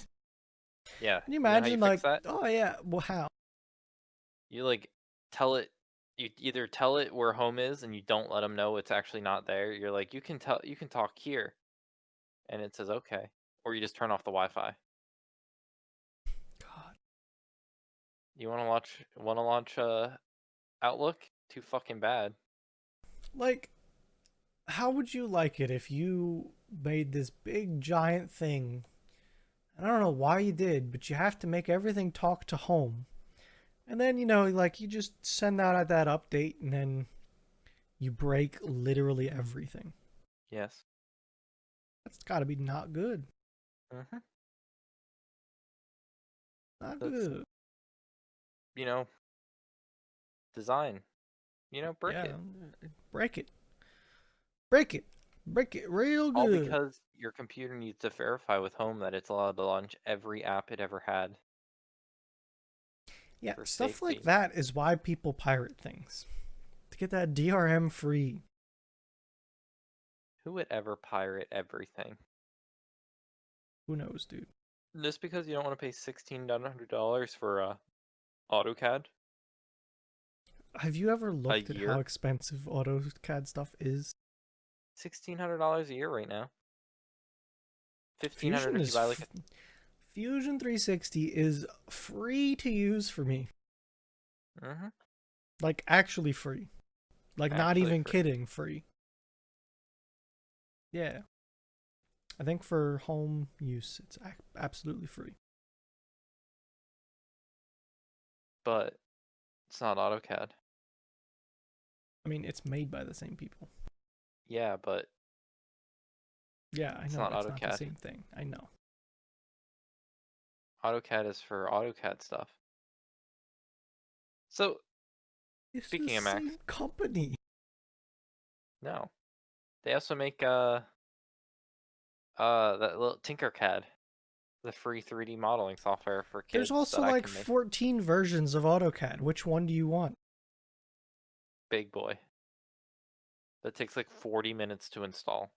Yeah, you you know how you imagine fix like, that? oh yeah, well how? You like tell it. You either tell it where home is and you don't let them know it's actually not there. You're like, you can talk here, and it says okay, or you just turn off the Wi-Fi. God. You want to launch Outlook? Too fucking bad. Like, how would you like it if you made this big giant thing? And I don't know why you did, but you have to make everything talk to home. And then, like you just send out that update and then you break literally everything. Yes. That's got to be not good. Hmm. Not That's good. you know design. Brick Yeah. it. Break it. Break it. Break it real All good. because your computer needs to verify with Home that it's allowed to launch every app it ever had Yeah, for stuff like safety. that is why people pirate things. To get that DRM free. Who would ever pirate everything? Who knows, dude? Just because you don't want to pay $1,600 for AutoCAD Have you ever a looked at how year? expensive AutoCAD stuff is? $1,600 a year right now. 1,500 Fusion if you is buy like a. Fusion 360 is free to use for me. Hmm. Like actually free. Like not Actually even free. kidding, free. Yeah. I think for home use it's absolutely free. But it's not AutoCAD. I mean, it's made by the same people. Yeah, but Yeah, I it's know not it's not the AutoCAD. same thing. I know. AutoCAD is for AutoCAD stuff. So It's the speaking of Macs, same company. no, they also make that little Tinkercad, the free 3D modeling software for There's kids also that I like can make. 14 versions of AutoCAD. Which one do you want? Big boy. That takes like 40 minutes to install.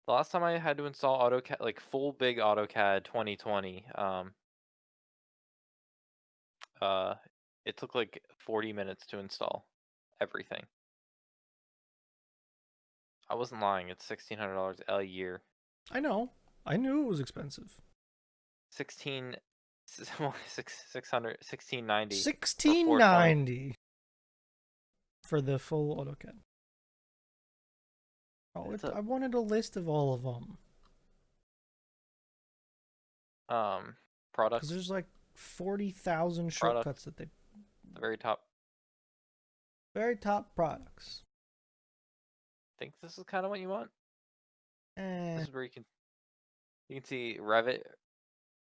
The last time I had to install AutoCAD, like full big AutoCAD 2020, uh, it took like 40 minutes to install everything. I wasn't lying. It's $1,600 a year. I know. I knew it was expensive. 16, 600, 1690 for 420. 1690 for the full AutoCAD. Oh, It's a I wanted a list of all of them um because products, there's like 40,000 product, shortcuts that they the very top. very top products. Think this is kind of what you want. Eh, This is where you can see Revit.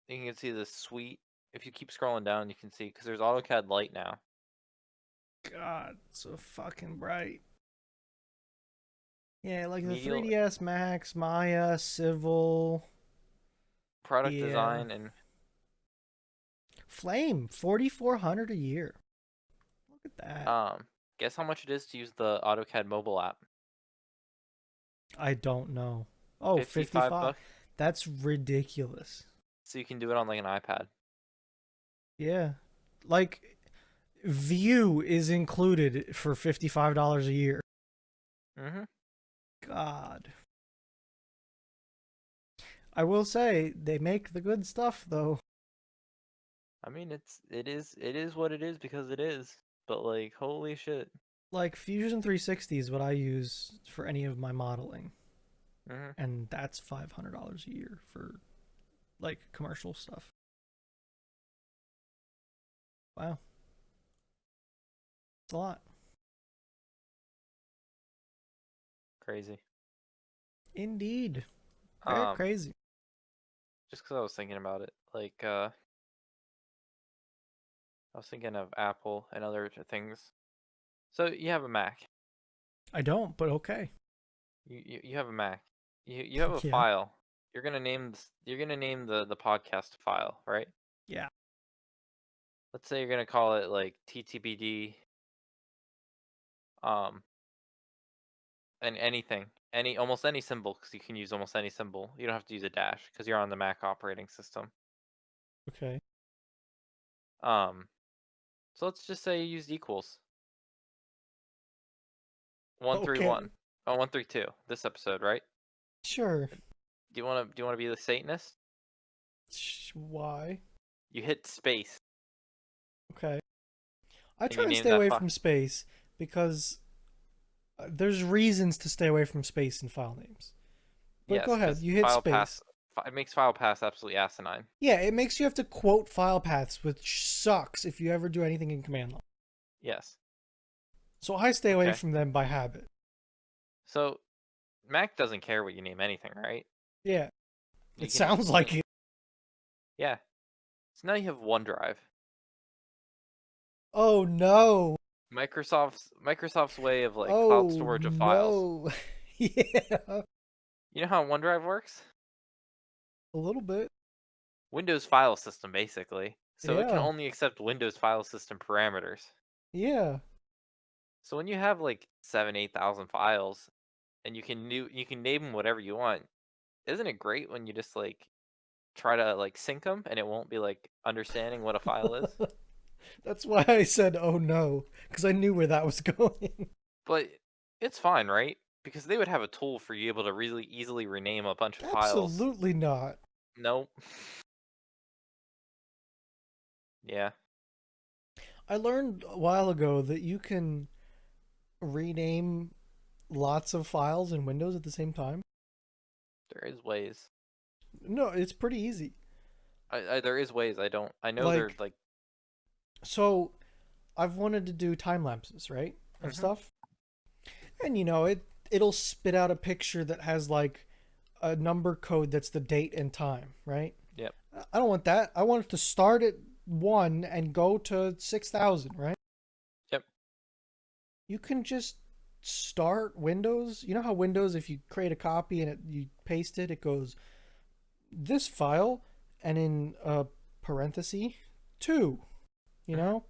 You can see the suite. If you keep scrolling down, you can see because there's AutoCAD Lite now. God, so fucking bright. Yeah, like the Medial 3ds Max, Maya, Civil. product Yeah, design and Flame 4,400 a year. Look at that. guess how much it is to use the AutoCAD mobile app? I don't know. Oh, 55 55. bucks. That's ridiculous. So you can do it on like an iPad. Yeah. Like View is included for $55 a year. Mm-hmm. God. I will say they make the good stuff though. I mean, it is what it is because it is. But like, holy shit. Like Fusion 360 is what I use for any of my modeling, Mm-hmm. and that's $500 a year for like commercial stuff. Wow, it's a lot. Crazy. Indeed, very Um, crazy. just because I was thinking about it, like, I was thinking of Apple and other things. So you have a Mac. I don't, but okay. You have a Mac. You have a Yeah, file. You're gonna name the podcast file, right? yeah. Let's say you're gonna call it like TTBD, um, and anything, almost any symbol, because you can use almost any symbol. You don't have to use a dash because you're on the Mac operating system. Okay, Um, so let's just say you used equals one three okay, one. Oh, 132. This episode, right? sure. Do you wanna be the Satanist? Why? You hit space Okay. I and try you and name stay that away file. from space because there's reasons to stay away from space in file names. But go Yes, ahead, because you hit file pass. space. It makes file pass absolutely asinine. Yeah, it makes you have to quote file paths, which sucks if you ever do anything in command line. Yes. So I stay away Okay. from them by habit. So Mac doesn't care what you name anything, right? Yeah, You it can just sounds like it. yeah. So now you have OneDrive. Oh no. Microsoft's way of like cloud Oh storage of files. no. Yeah, You know how OneDrive works? a little bit. Windows file system basically. So it can Yeah, only accept Windows file system parameters. yeah. So when you have like 8,000 files and you can name them whatever you want, isn't it great when you just like try to like sync them and it won't be like understanding what a file is? That's why I said oh no, because I knew where that was going. But it's fine, right? Because they would have a tool for you able to really easily rename a bunch of files. Absolutely not. Nope. Yeah, I learned a while ago that you can rename lots of files in Windows at the same time. there is ways. No, it's pretty easy. There is ways. I don't. I know they're Like, like. so I've wanted to do time lapses, right? Of Hmm. stuff. And it'll spit out a picture that has like a number code that's the date and time, right? Yep. I don't want that. I want it to start at 1 and go to 6,000, right? Yep. You can just start Windows. You know how Windows, if you create a copy and you paste it, it goes this file and in a parenthesis 2. You Mhm. know,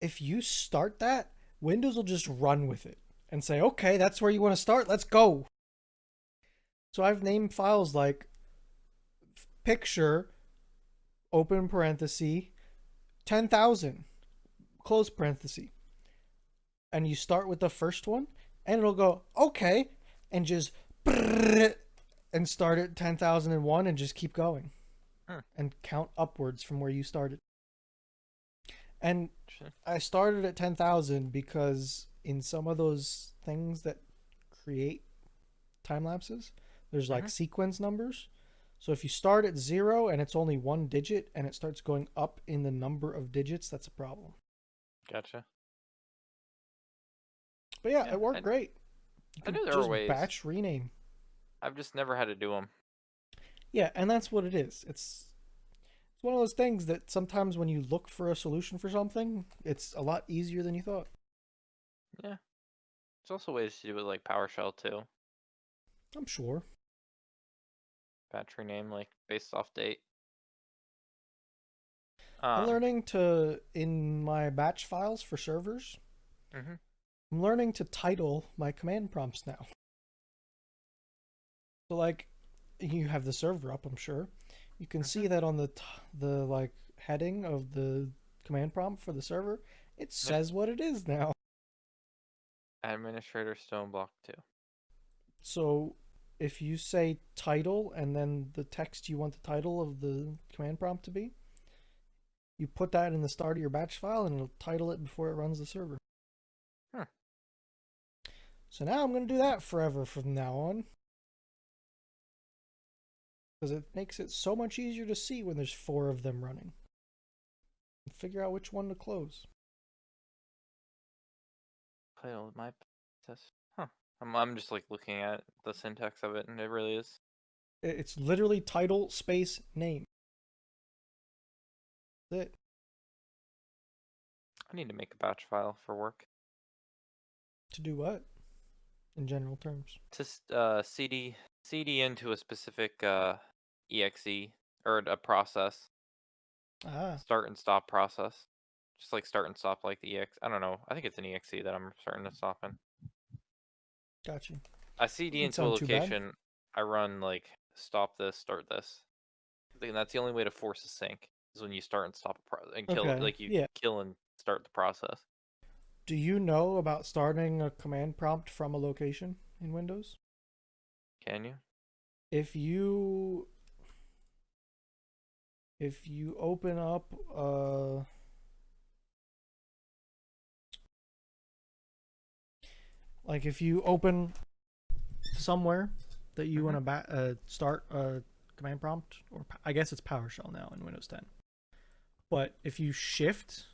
if you start that, Windows will just run with it and say, okay, that's where you want to start. Let's go. So I've named files like picture, open parenthesis, 10,000, close parenthesis. And you start with the first one, and it'll go, okay, and just and start at 10,001 and just keep going Hmm. and count upwards from where you started. And Interesting. I started at 10,000 because in some of those things that create time lapses, there's like Mhm. sequence numbers. So if you start at 0 and it's only one digit and it starts going up in the number of digits, that's a problem. Gotcha. But yeah, Yeah. it worked great. You I could knew there were just ways. batch rename. I've just never had to do them. Yeah, and that's what it is. It's one of those things that sometimes when you look for a solution for something, it's a lot easier than you thought. Yeah. There's also ways to do it like PowerShell too. I'm sure. Battery name like based off date. I'm Um. learning to in my batch files for servers. Mhm. I'm learning to title my command prompts now. So like you have the server up, I'm sure. You can Mhm. see that on the like heading of the command prompt for the server, it Yep. says what it is now. Administrator stone block too. So if you say title and then the text you want the title of the command prompt to be, you put that in the start of your batch file and it'll title it before it runs the server. Hmm. So now I'm going to do that forever from now on because it makes it so much easier to see when there's 4 of them running and figure out which one to close. Title my test. Huh. I'm just like looking at the syntax of it, and it really is. It's literally title space name. That's it. I need to make a batch file for work. To do what? In general terms. To CD into a specific exe or a process. Ah, Start and stop process. Just like start and stop like the ex. I don't know. I think it's an exe that I'm starting to stop in. got you. I CD Doesn't into a sound too bad. location. I run like stop this, start this. I think that's the only way to force a sync is when you start and stop and kill Okay, like you yeah. kill and start the process. Do you know about starting a command prompt from a location in Windows? Can you? If you open up like if you open somewhere that you Mm-hmm. want to start a command prompt, or I guess it's PowerShell now in Windows 10. But if you shift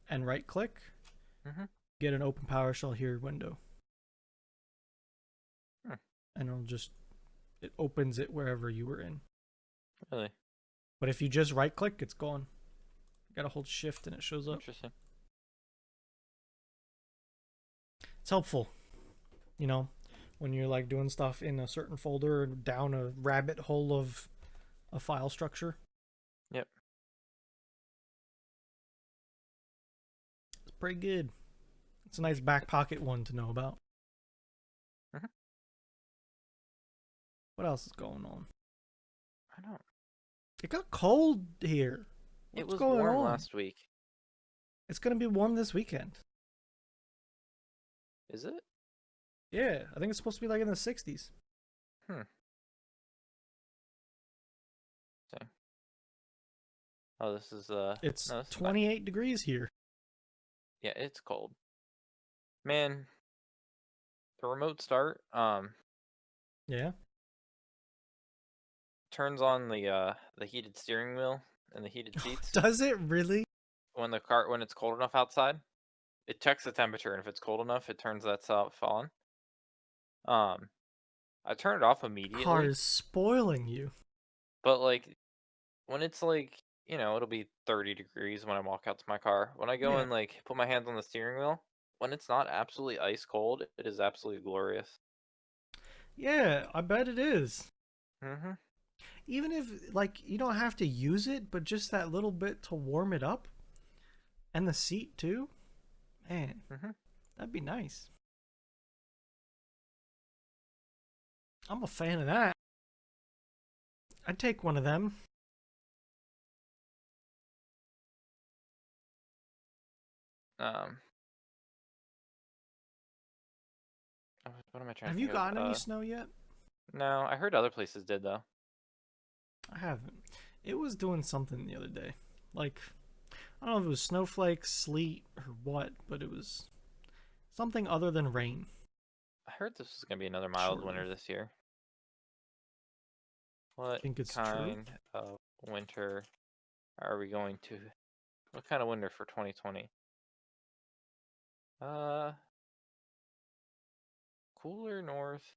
and right click, Mm-hmm. get an open PowerShell here window, Hmm. and it opens it wherever you were in. Really But if you just right click, it's gone. You gotta hold shift and it shows up. interesting. It's helpful, you know, when you're like doing stuff in a certain folder down a rabbit hole of a file structure. Yep. It's pretty good. It's a nice back pocket one to know about. Mm-hmm. What else is going on? I don't. It got cold here. It What's was going warm on? last week. It's gonna be warm this weekend. Is it? Yeah, I think it's supposed to be like in the 60s. Hmm. Same. Oh, this is It's no, this is fine. 28 degrees here. Yeah, it's cold. Man, the remote start Yeah. turns on the heated steering wheel and the heated seats Does it really? when it's cold enough outside. It checks the temperature, and if it's cold enough, it turns that stuff on. Um, I turn it off Car immediately, is spoiling you. but like when it's like it'll be 30 degrees when I walk out to my car. When I go Yeah. and like put my hands on the steering wheel, when it's not absolutely ice cold, it is absolutely glorious. Yeah, I bet it is. Mhm. Even if like you don't have to use it, but just that little bit to warm it up and the seat too. Man, Mhm. that'd be nice. I'm a fan of that. I'd take one of them. Um, what am I trying to Have you think of? gotten any snow yet? No, I heard other places did though. I haven't. It was doing something the other day. Like, I don't know if it was snowflakes, sleet, or what, but it was something other than rain. I heard this was gonna be another mild Surely. winter this year. I What think it's true. kind of winter are we going to? What kind of winter for 2020? Uh, Cooler north.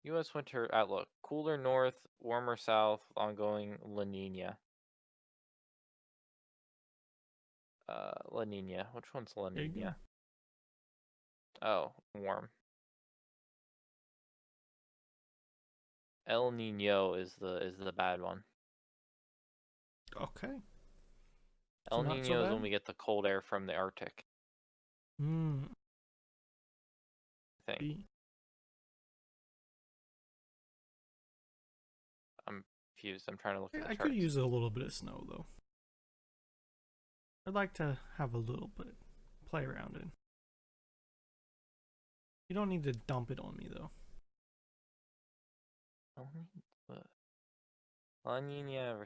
U.S. winter outlook. Cooler north, warmer south, ongoing La Nina. La Nina. Which one's La There you go. Nina? Oh, warm. El Nino is the bad one. Okay. So El not so Nino is when bad? we get the cold air from the Arctic, Hmm. I think. Be. I'm confused. I'm trying to look at the I could charts. use a little bit of snow though. I'd like to have a little bit. Play around in. You don't need to dump it on me though. Only La Nina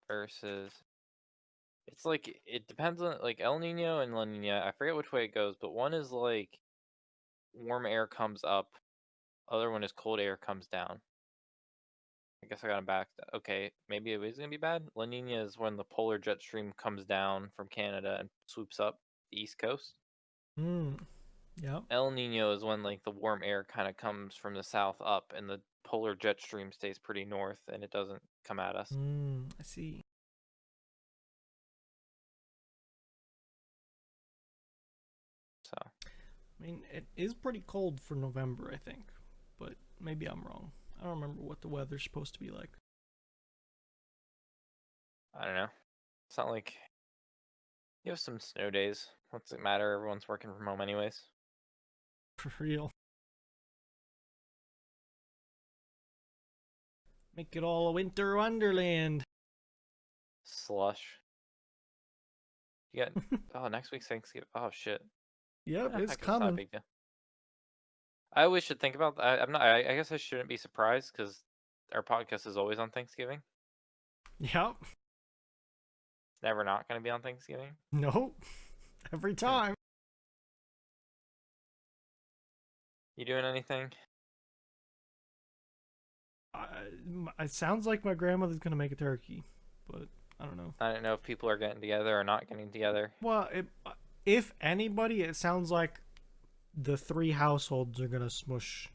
versus it's like it depends on like El Nino and La Nina. I forget which way it goes, but one is like warm air comes up, other one is cold air comes down. I guess I got him back. Okay, maybe it is gonna be bad. La Nina is when the polar jet stream comes down from Canada and swoops up the east coast. Hmm. Yep. El Nino is when like the warm air kind of comes from the south up and the polar jet stream stays pretty north and it doesn't come at us. Hmm. I see. So I mean, it is pretty cold for November, I think, but maybe I'm wrong. I don't remember what the weather's supposed to be like. I don't know. It's not like you have some snow days. What's it matter? Everyone's working from home anyways. For real. Make it all a winter wonderland. Slush. You got next week's Thanksgiving. Oh shit. Yep, I it's guess it's not a coming. big deal. I always should think about that. I'm not. I guess I shouldn't be surprised because our podcast is always on Thanksgiving. Yep. It's never not going to be on Thanksgiving. Nope. Every Hmm. time. You doing anything? It sounds like my grandmother's gonna make a turkey, but I don't know. I don't know if people are getting together or not getting together. Well, if anybody, it sounds like the three households are gonna smush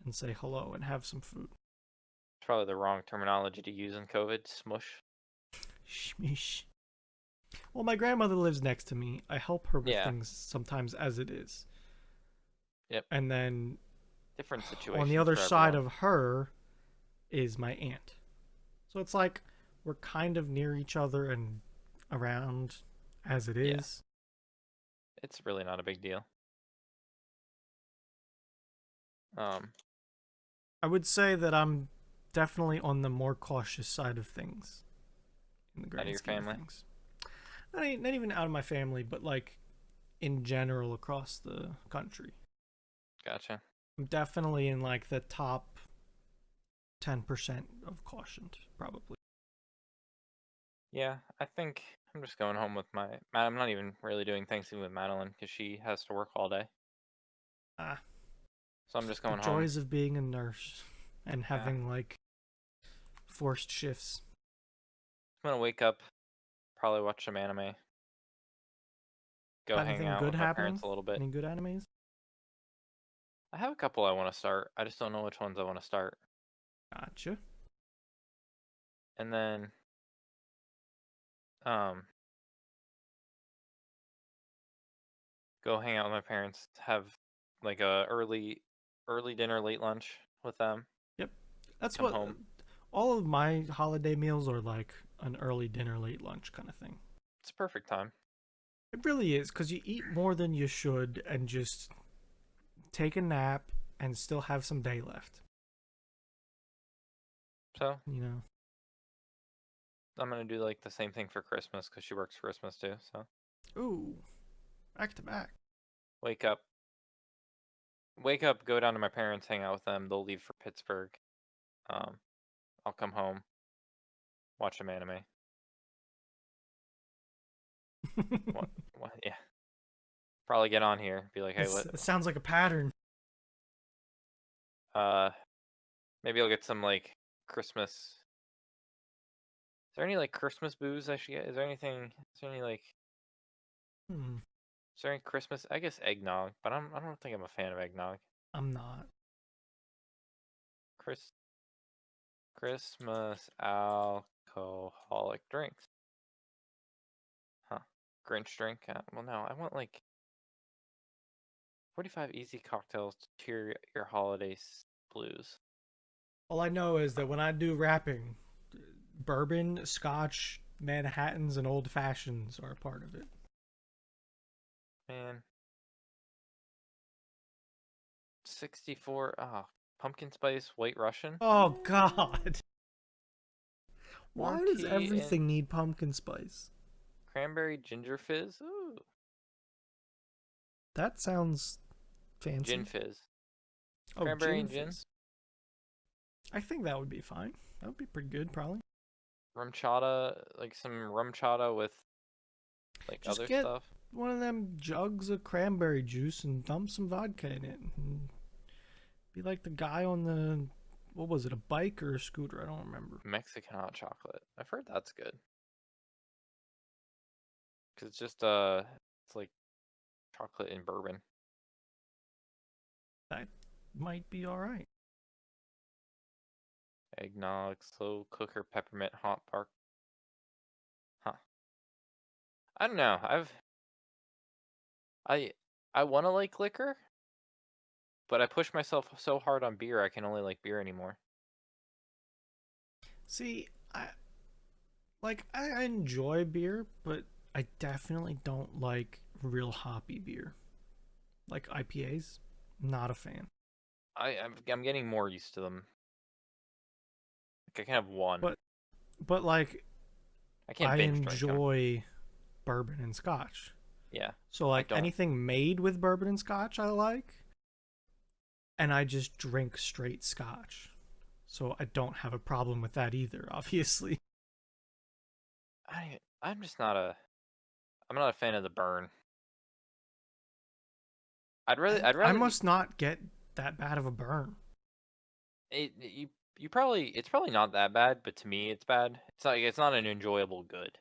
and say hello and have some food. It's probably the wrong terminology to use in COVID. Smush. Shmish. Well, my grandmother lives next to me. I help her with Yeah. things sometimes as it is. Yep. And then Different on the situations other for side everyone. of her is my aunt. So it's like we're kind of near each other and around as it Yeah. is. It's really not a big deal. Um. I would say that I'm definitely on the more cautious side of things in the Out of grand your scheme of family. things. Not even out of my family, but like in general across the country. Gotcha. I'm definitely in like the top 10% of cautioned, probably. Yeah. I think I'm just going home with my. I'm not even really doing Thanksgiving with Madeline because she has to work all day. Ah, So I'm just the going home. joys of being a nurse and Yeah. having like forced shifts. I'm gonna wake up, probably watch some anime, go hang Anything out good with my parents happening? a little bit. Any good animes? I have a couple I want to start. I just don't know which ones I want to start. Gotcha. And then Um, go hang out with my parents, have like a early dinner, late lunch with them, Yep. That's come what home. all of my holiday meals are like, an early dinner, late lunch kind of thing. It's a perfect time. It really is, because you eat more than you should and just take a nap and still have some day left. So You know? I'm gonna do like the same thing for Christmas because she works Christmas too. So Ooh, back to back. wake up, wake up, go down to my parents, hang out with them. They'll leave for Pittsburgh. Um, I'll come home, watch some anime. What? Yeah. Probably get on here, be like, hey, what? It sounds like a pattern. Uh, maybe I'll get some like Christmas. Is there any like Christmas booze I should get? Is there anything? Is there any like? Hmm, Is there any Christmas? I guess eggnog, but I don't think I'm a fan of eggnog. I'm not. Chris Christmas alcoholic drinks. Huh. Grinch drink. Well, no, I want like 45 easy cocktails to cheer your holiday blues. All I know is that when I do rapping, bourbon, scotch, Manhattans, and old fashions are a part of it. Man, 64. Ah, pumpkin spice white Russian. Oh, God. Warm Why does tea and everything need pumpkin spice? cranberry ginger fizz. Ooh, That sounds gin fancy. fizz. Oh, Cranberry gin and gin. fizz. I think that would be fine. That would be pretty good, probably. Rum chata, like some rum chata with like Just other get stuff. one of them jugs of cranberry juice and dump some vodka in it. And be like the guy on the, what was it, a bike or a scooter? I don't remember. Mexican hot chocolate. I've heard that's good. Cause it's like chocolate and bourbon. That might be all right. Eggnog, slow cooker, peppermint, hot bark. Huh. I don't know. I I want to like liquor, but I push myself so hard on beer I can only like beer anymore. See, I enjoy beer, but I definitely don't like real hoppy beer. Like IPAs, not a fan. I'm getting more used to them. Like I can have one. But like I can't I binge drink them. enjoy bourbon and scotch. Yeah. So I like don't. anything made with bourbon and scotch I like, and I just drink straight scotch. So I don't have a problem with that either, obviously. I'm just not a. I'm not a fan of the burn. I'd I rather be. must not get that bad of a burn. You probably it's probably not that bad, but to me it's bad. It's not an enjoyable good.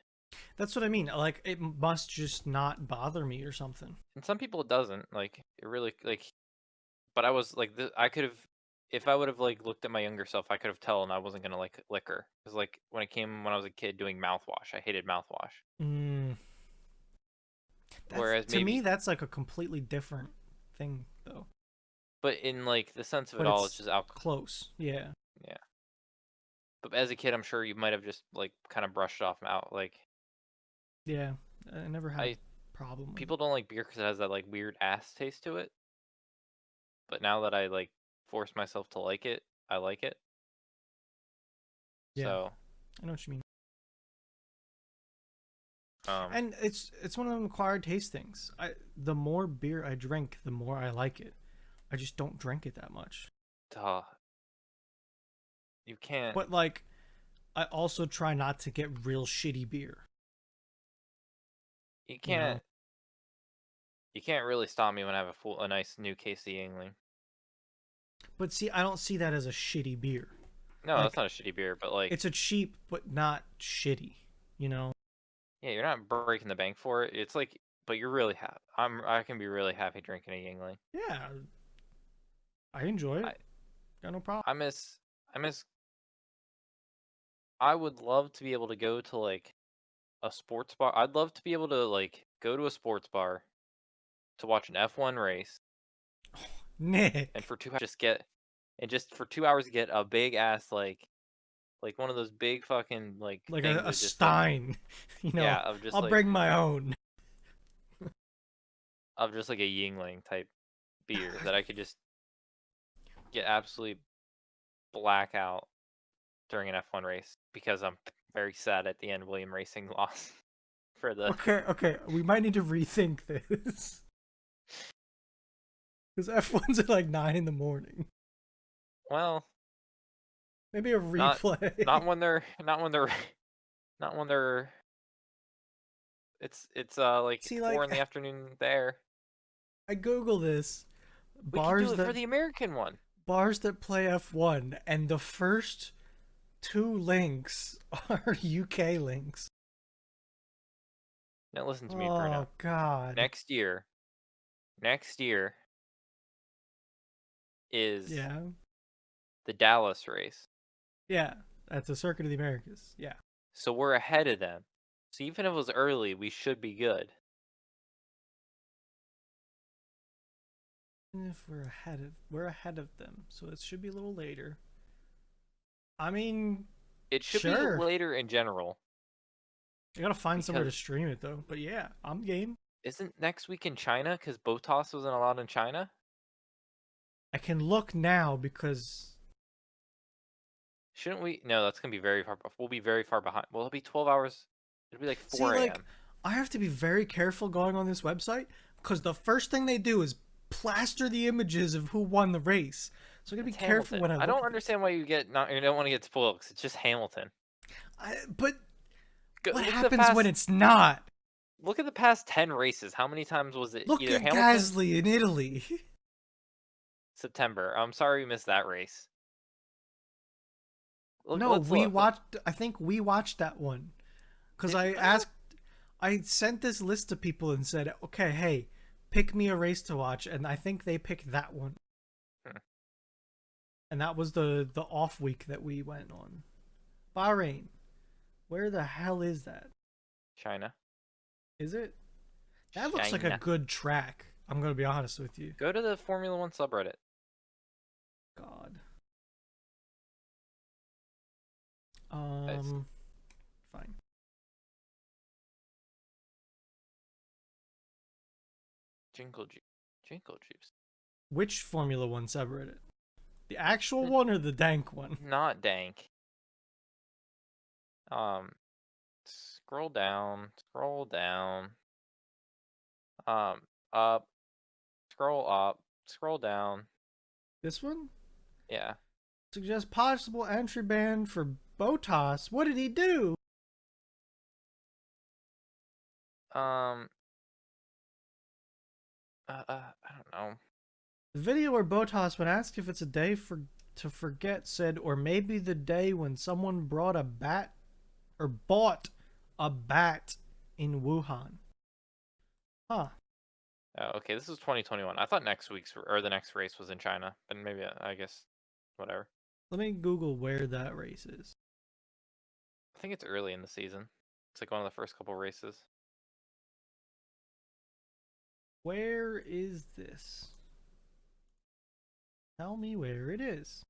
That's what I mean. Like it must just not bother me or something. And some people it doesn't. Like it really like. But I was like I could have if I would have like looked at my younger self, I could have told I wasn't gonna like liquor. Because like when I was a kid doing mouthwash, I hated mouthwash. Mm, that's Whereas to me maybe, that's like a completely different thing though. but in like the sense of it But all, it's it's just alcohol. close. Yeah. Yeah. But as a kid, I'm sure you might have just like kind of brushed it off out. Like Yeah. I never had a I problem with it. people don't like beer because it has that like weird ass taste to it. But now that I like force myself to like it, I like it. Yeah. So I know what you mean. um, And it's one of them acquired taste things. The more beer I drink, the more I like it. I just don't drink it that much. duh, you can't. But like I also try not to get real shitty beer, You you know. can't. You can't really stop me when I have a nice new case of Yingling. But see, I don't see that as a shitty beer. No, that's Like not a shitty beer, but like, it's a cheap but not shitty, you know. yeah, you're not breaking the bank for it. It's like, but you're really happy. I can be really happy drinking a Yingling. Yeah, I enjoy I it. Got no problem. I miss I miss. I would love to be able to go to like a sports bar. I'd love to be able to like go to a sports bar to watch an F1 race, and Nick, for 2 hours just for 2 hours get a big ass like one of those big fucking like like things a of just like Stein, yeah of just I'll like bring my own. a Yingling type beer that I could just get absolutely black out during an F1 race because I'm very sad at the end William Racing lost for the Okay, we might need to rethink this because F1's at like 9 in the morning. well Maybe a not replay. not when they're it's like See, 4 like in the afternoon there. I Google this We could do bars it for that the American one. play F1, and the first two links are UK links. Now listen to me, Bruno. Oh God. Next year, next year is Yeah. the Dallas race. Yeah. That's a Circuit of the Americas. Yeah. So we're ahead of them. So even if it was early, we should be good. If we're ahead of them, so it should be a little later. I mean, It should be sure. later in general I gotta find somewhere to because stream it though. But yeah, I'm game. isn't next week in China because Botas wasn't allowed in China? I can look now because Shouldn't we? No, that's gonna be very far. We'll be very far behind. Well, it'll be 12 hours. It'll be like see, 4 like, a.m. I have to be very careful going on this website because the first thing they do is plaster the images of who won the race. So I gotta be It's careful Hamilton. when I I look don't at this. understand why you don't want to get spoiled because it's just Hamilton. But Go, what happens when it's not? look at the past 10 races. How many times was it Look either at Hamilton, Gasly in Italy. September? I'm sorry we missed that race. No, Let's we look. watched. I think we watched that one because Did I we? asked. I sent this list to people and said, "Okay, hey, pick me a race to watch," and I think they picked that one. Hmm, And that was the off week that we went on. Bahrain. Where the hell is that? China. Is it? That looks like a China. good track. I'm gonna be honest with you. Go to the Formula One subreddit. God. Guys, Um. Fine. Jingle Juice. Jingle Juice. Which Formula One subreddit? The actual The one or the dank one? not dank. Um, scroll down. Scroll down. Up. Scroll up. Scroll down. This one? Yeah. Suggests possible entry ban for Botas. What did he do? Um. I don't know. The video where Botas, when asked if it's a day to forget, said, or maybe the day when someone brought a bat or bought a bat in Wuhan. Huh. Oh, okay, this is 2021. I thought next week's or the next race was in China, but maybe I guess whatever. Let me Google where that race is. I think it's early in the season. It's like one of the first couple races. Where is this? Tell me where it is.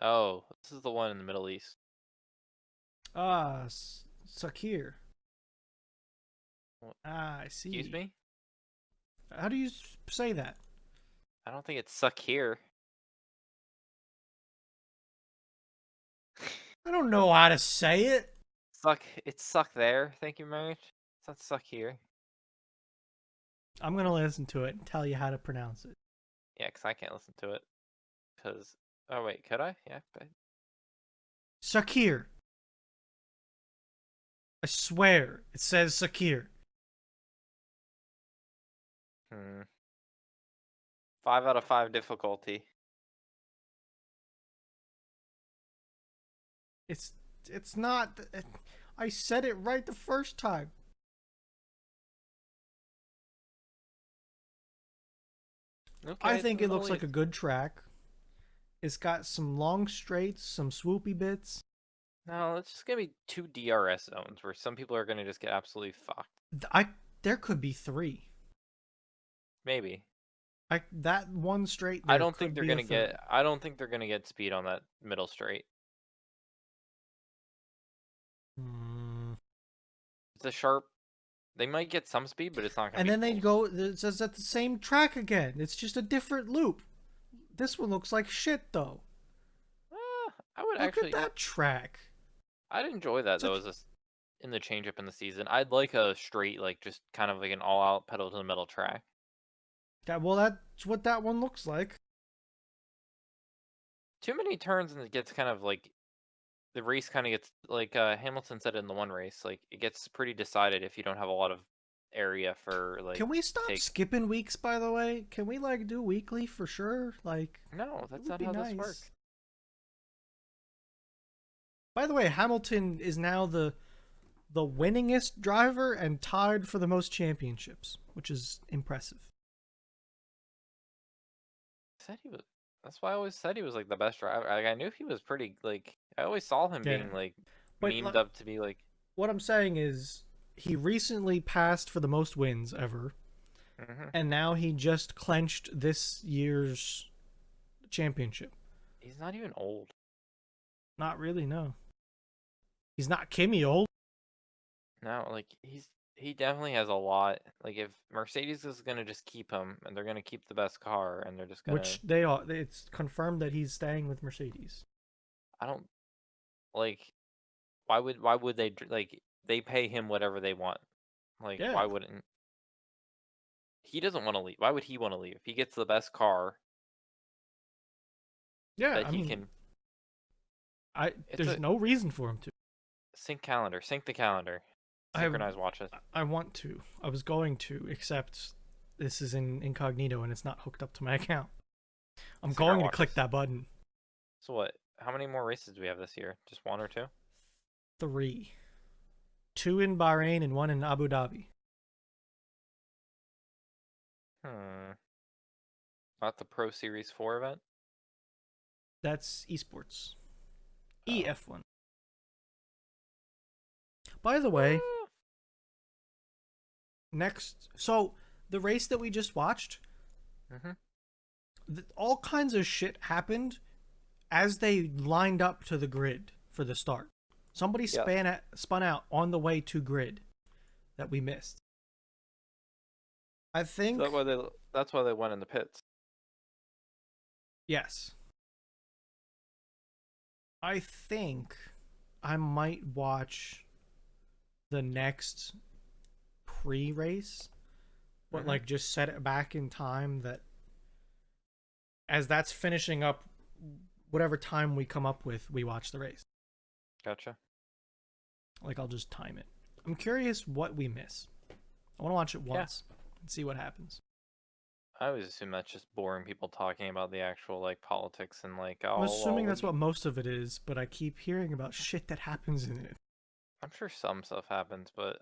Oh, this is the one in the Middle East. Ah, Sakir. Ah, I Excuse see. me? How do you say that? I don't think it's suck here. I don't know how to say it. It's suck there. Thank you, Marriage. It's not suck here. I'm going to listen to it and tell you how to pronounce it. Yeah, because I can't listen to it. Because, oh wait, could I? Yeah. Sakir. I swear, it says Sakir. Hmm. 5 out of 5 difficulty. It's not. I said it right the first time. Okay, I it's in think the it looks Middle like a East. good track. It's got some long straights, some swoopy bits. No, it's just gonna be two DRS zones where some people are gonna just get absolutely fucked. I there could be three. Maybe. That one straight I there don't think could they're be a gonna third. get. I don't think they're gonna get speed on that middle straight. Hmm. It's a sharp. They might get some speed, but it's not gonna And be then they full. go. It says at the same track again. It's just a different loop. This one looks like shit though. I would Look at actually. that track. I'd enjoy that though. Such As a, in the change up in the season, I'd like a straight, like just kind of like an all-out pedal to the metal track. that. Well, that's what that one looks like. Too many turns and it gets kind of like the race kind of gets like Hamilton said in the one race, like it gets pretty decided if you don't have a lot of area for like Can we to stop take. skipping weeks? By the way, can we like do weekly for sure? Like, No, it that's would not be how this nice. works. By the way, Hamilton is now the winningest driver and tied for the most championships, which is impressive. Said he was. That's why I always said he was like the best driver. Like I knew he was pretty. Like I always saw him Yeah, being like but memed up to be like. what I'm saying is he recently passed for the most wins ever, Hmm. and now he just clenched this year's championship. He's not even old. Not really, no. He's not Kimmy old, No, like he definitely has a lot. Like if Mercedes is gonna just keep him and they're gonna keep the best car and they're just gonna. which they are. It's confirmed that he's staying with Mercedes. I don't like. Why would they like they pay him whatever they want? Like Yeah, why wouldn't he doesn't want to leave? Why would he want to leave? If he gets the best car yeah. that I he mean, can. I It's there's a no reason for him to. sync the calendar, I synchronize watches. I want to. I was going to, except this is in incognito and it's not hooked up to my account. I'm Synchron going to click watches. that button. So what? How many more races do we have this year? Just one or two? Three, two in Bahrain and one in Abu Dhabi. Hmm. Not the Pro Series 4 event? That's esports. Oh. EF1. By the way, next, so the race that we just watched, Mm-hmm. all kinds of shit happened as they lined up to the grid for the start. Somebody Yes. spun out on the way to grid that we missed. I So think that's why they went in the pits. yes. I think I might watch the next pre-race, but Mm-hmm. like just set it back in time that as that's finishing up whatever time we come up with, we watch the race. Gotcha. Like I'll just time it. I'm curious what we miss. I want to watch it Yeah. once and see what happens. I always assume that's just boring people talking about the actual like politics and like, I'm oh well, assuming that's what most of it is, but I keep hearing about shit that happens in it. I'm sure some stuff happens, but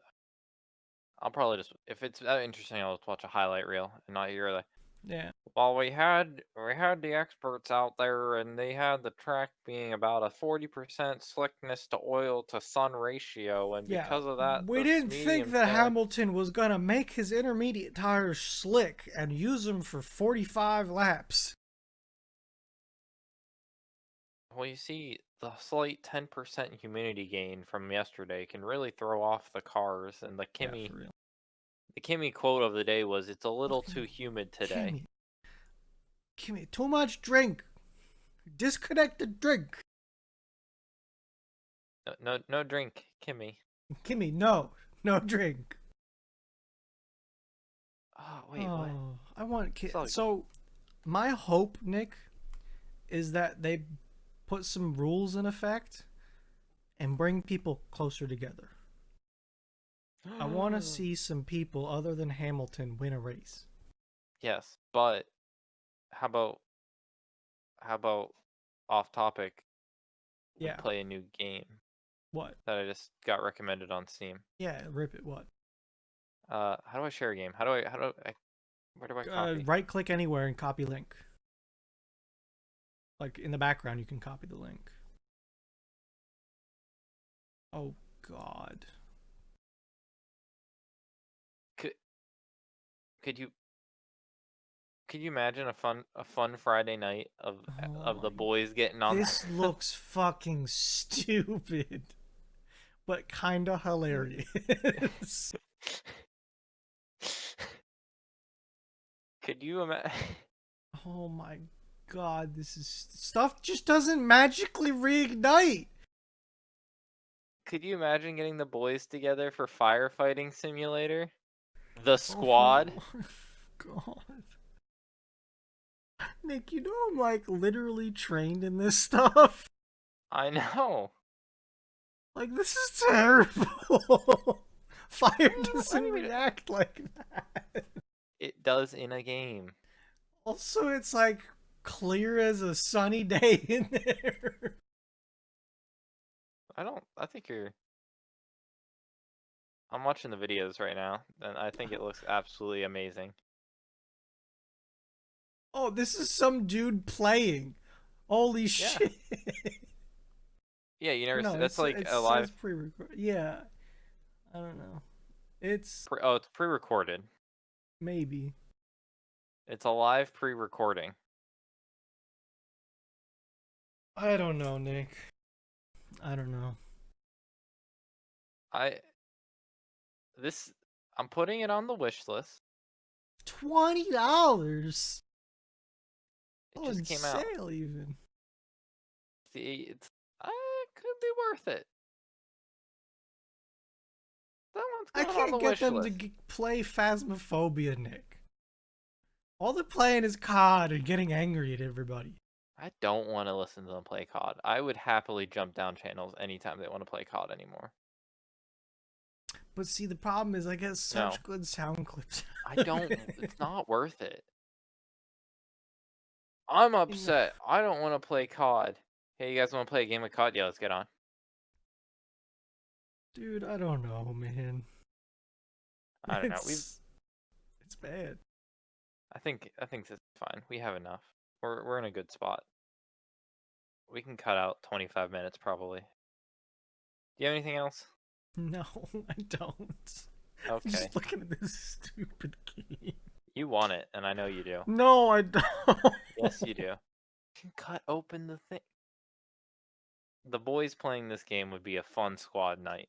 I'll probably just if it's that interesting, I'll just watch a highlight reel and not hear the. Yeah. Well, we had the experts out there, and they had the track being about a 40% slickness to oil to sun ratio, and Yeah. because of that, We the didn't think medium that tech. Hamilton was going to make his intermediate tires slick and use them for 45 laps. Well, you see, the slight 10% humidity gain from yesterday can really throw off the cars, and Yeah, for real. The Kimmy quote of the day was, "It's a little too Fucking humid today." Kimmy. Kimmy, too much drink. Disconnect the drink. No, no, no drink, Kimmy. Kimmy, no. No drink. Oh, wait, what? Oh, I want So, So, my hope, Nick, is that they put some rules in effect and bring people closer together. I want to see some people other than Hamilton win a race. yes, but how about how about off topic? We Yeah. play a new game What? that I just got recommended on Steam. Yeah, rip it. What? How do I share a game? Where do I copy? Right click anywhere and copy link. Like in the background, you can copy the link. Oh God. Could could you could you imagine a fun Friday night Oh of my. the boys getting on This looks fucking stupid, but kind of hilarious. Could you imagine? Oh my God, this is stuff just doesn't magically reignite. Could you imagine getting the boys together for firefighting simulator? The Oh squad? my God. Nick, you know I'm like literally trained in this stuff. I know. Like, this is terrible. Fire What do doesn't you mean? react like that. It does in a game. Also, it's like clear as a sunny day in there. I don't. I think you're. I'm watching the videos right now, and I think it looks absolutely amazing. Oh, this is some dude playing. Holy Yeah. shit. Yeah, you Or never see. no, That's like it a live. says pre-record. Yeah, I don't know. It's Oh, it's pre-recorded. maybe. It's a live pre-recording. I don't know, Nick. I don't know. I this. I'm putting it on the wish list. $20 It on just came out. sale, even. See, it's. Could be worth it. That one's I going on the can't get wish them to list. play Phasmophobia, Nick. All they're playing is COD and getting angry at everybody. I don't want to listen to them play COD. I would happily jump down channels anytime they want to play COD anymore. But see, the problem is I get No, such good sound clips. I don't. It's not worth it. I'm upset. I don't want to play COD. Hey, you guys want to play a game of COD? Yeah, let's get on. Dude, I don't know, man. I don't know. It's bad. I think this is fine. We have enough. We're in a good spot. We can cut out 25 minutes probably. Do you have anything else? No, I don't. I'm Okay. just looking at this stupid game. You want it, and I know you do. No, I don't. Yes, you do. You can cut open the thing. The boys playing this game would be a fun squad night.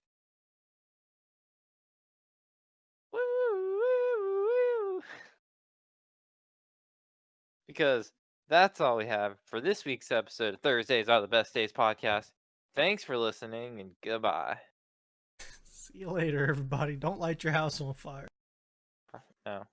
Woo, woo, woo. Because that's all we have for this week's episode of Thursdays Are the Best Days podcast. Thanks for listening and goodbye. See you later, everybody. Don't light your house on fire. No.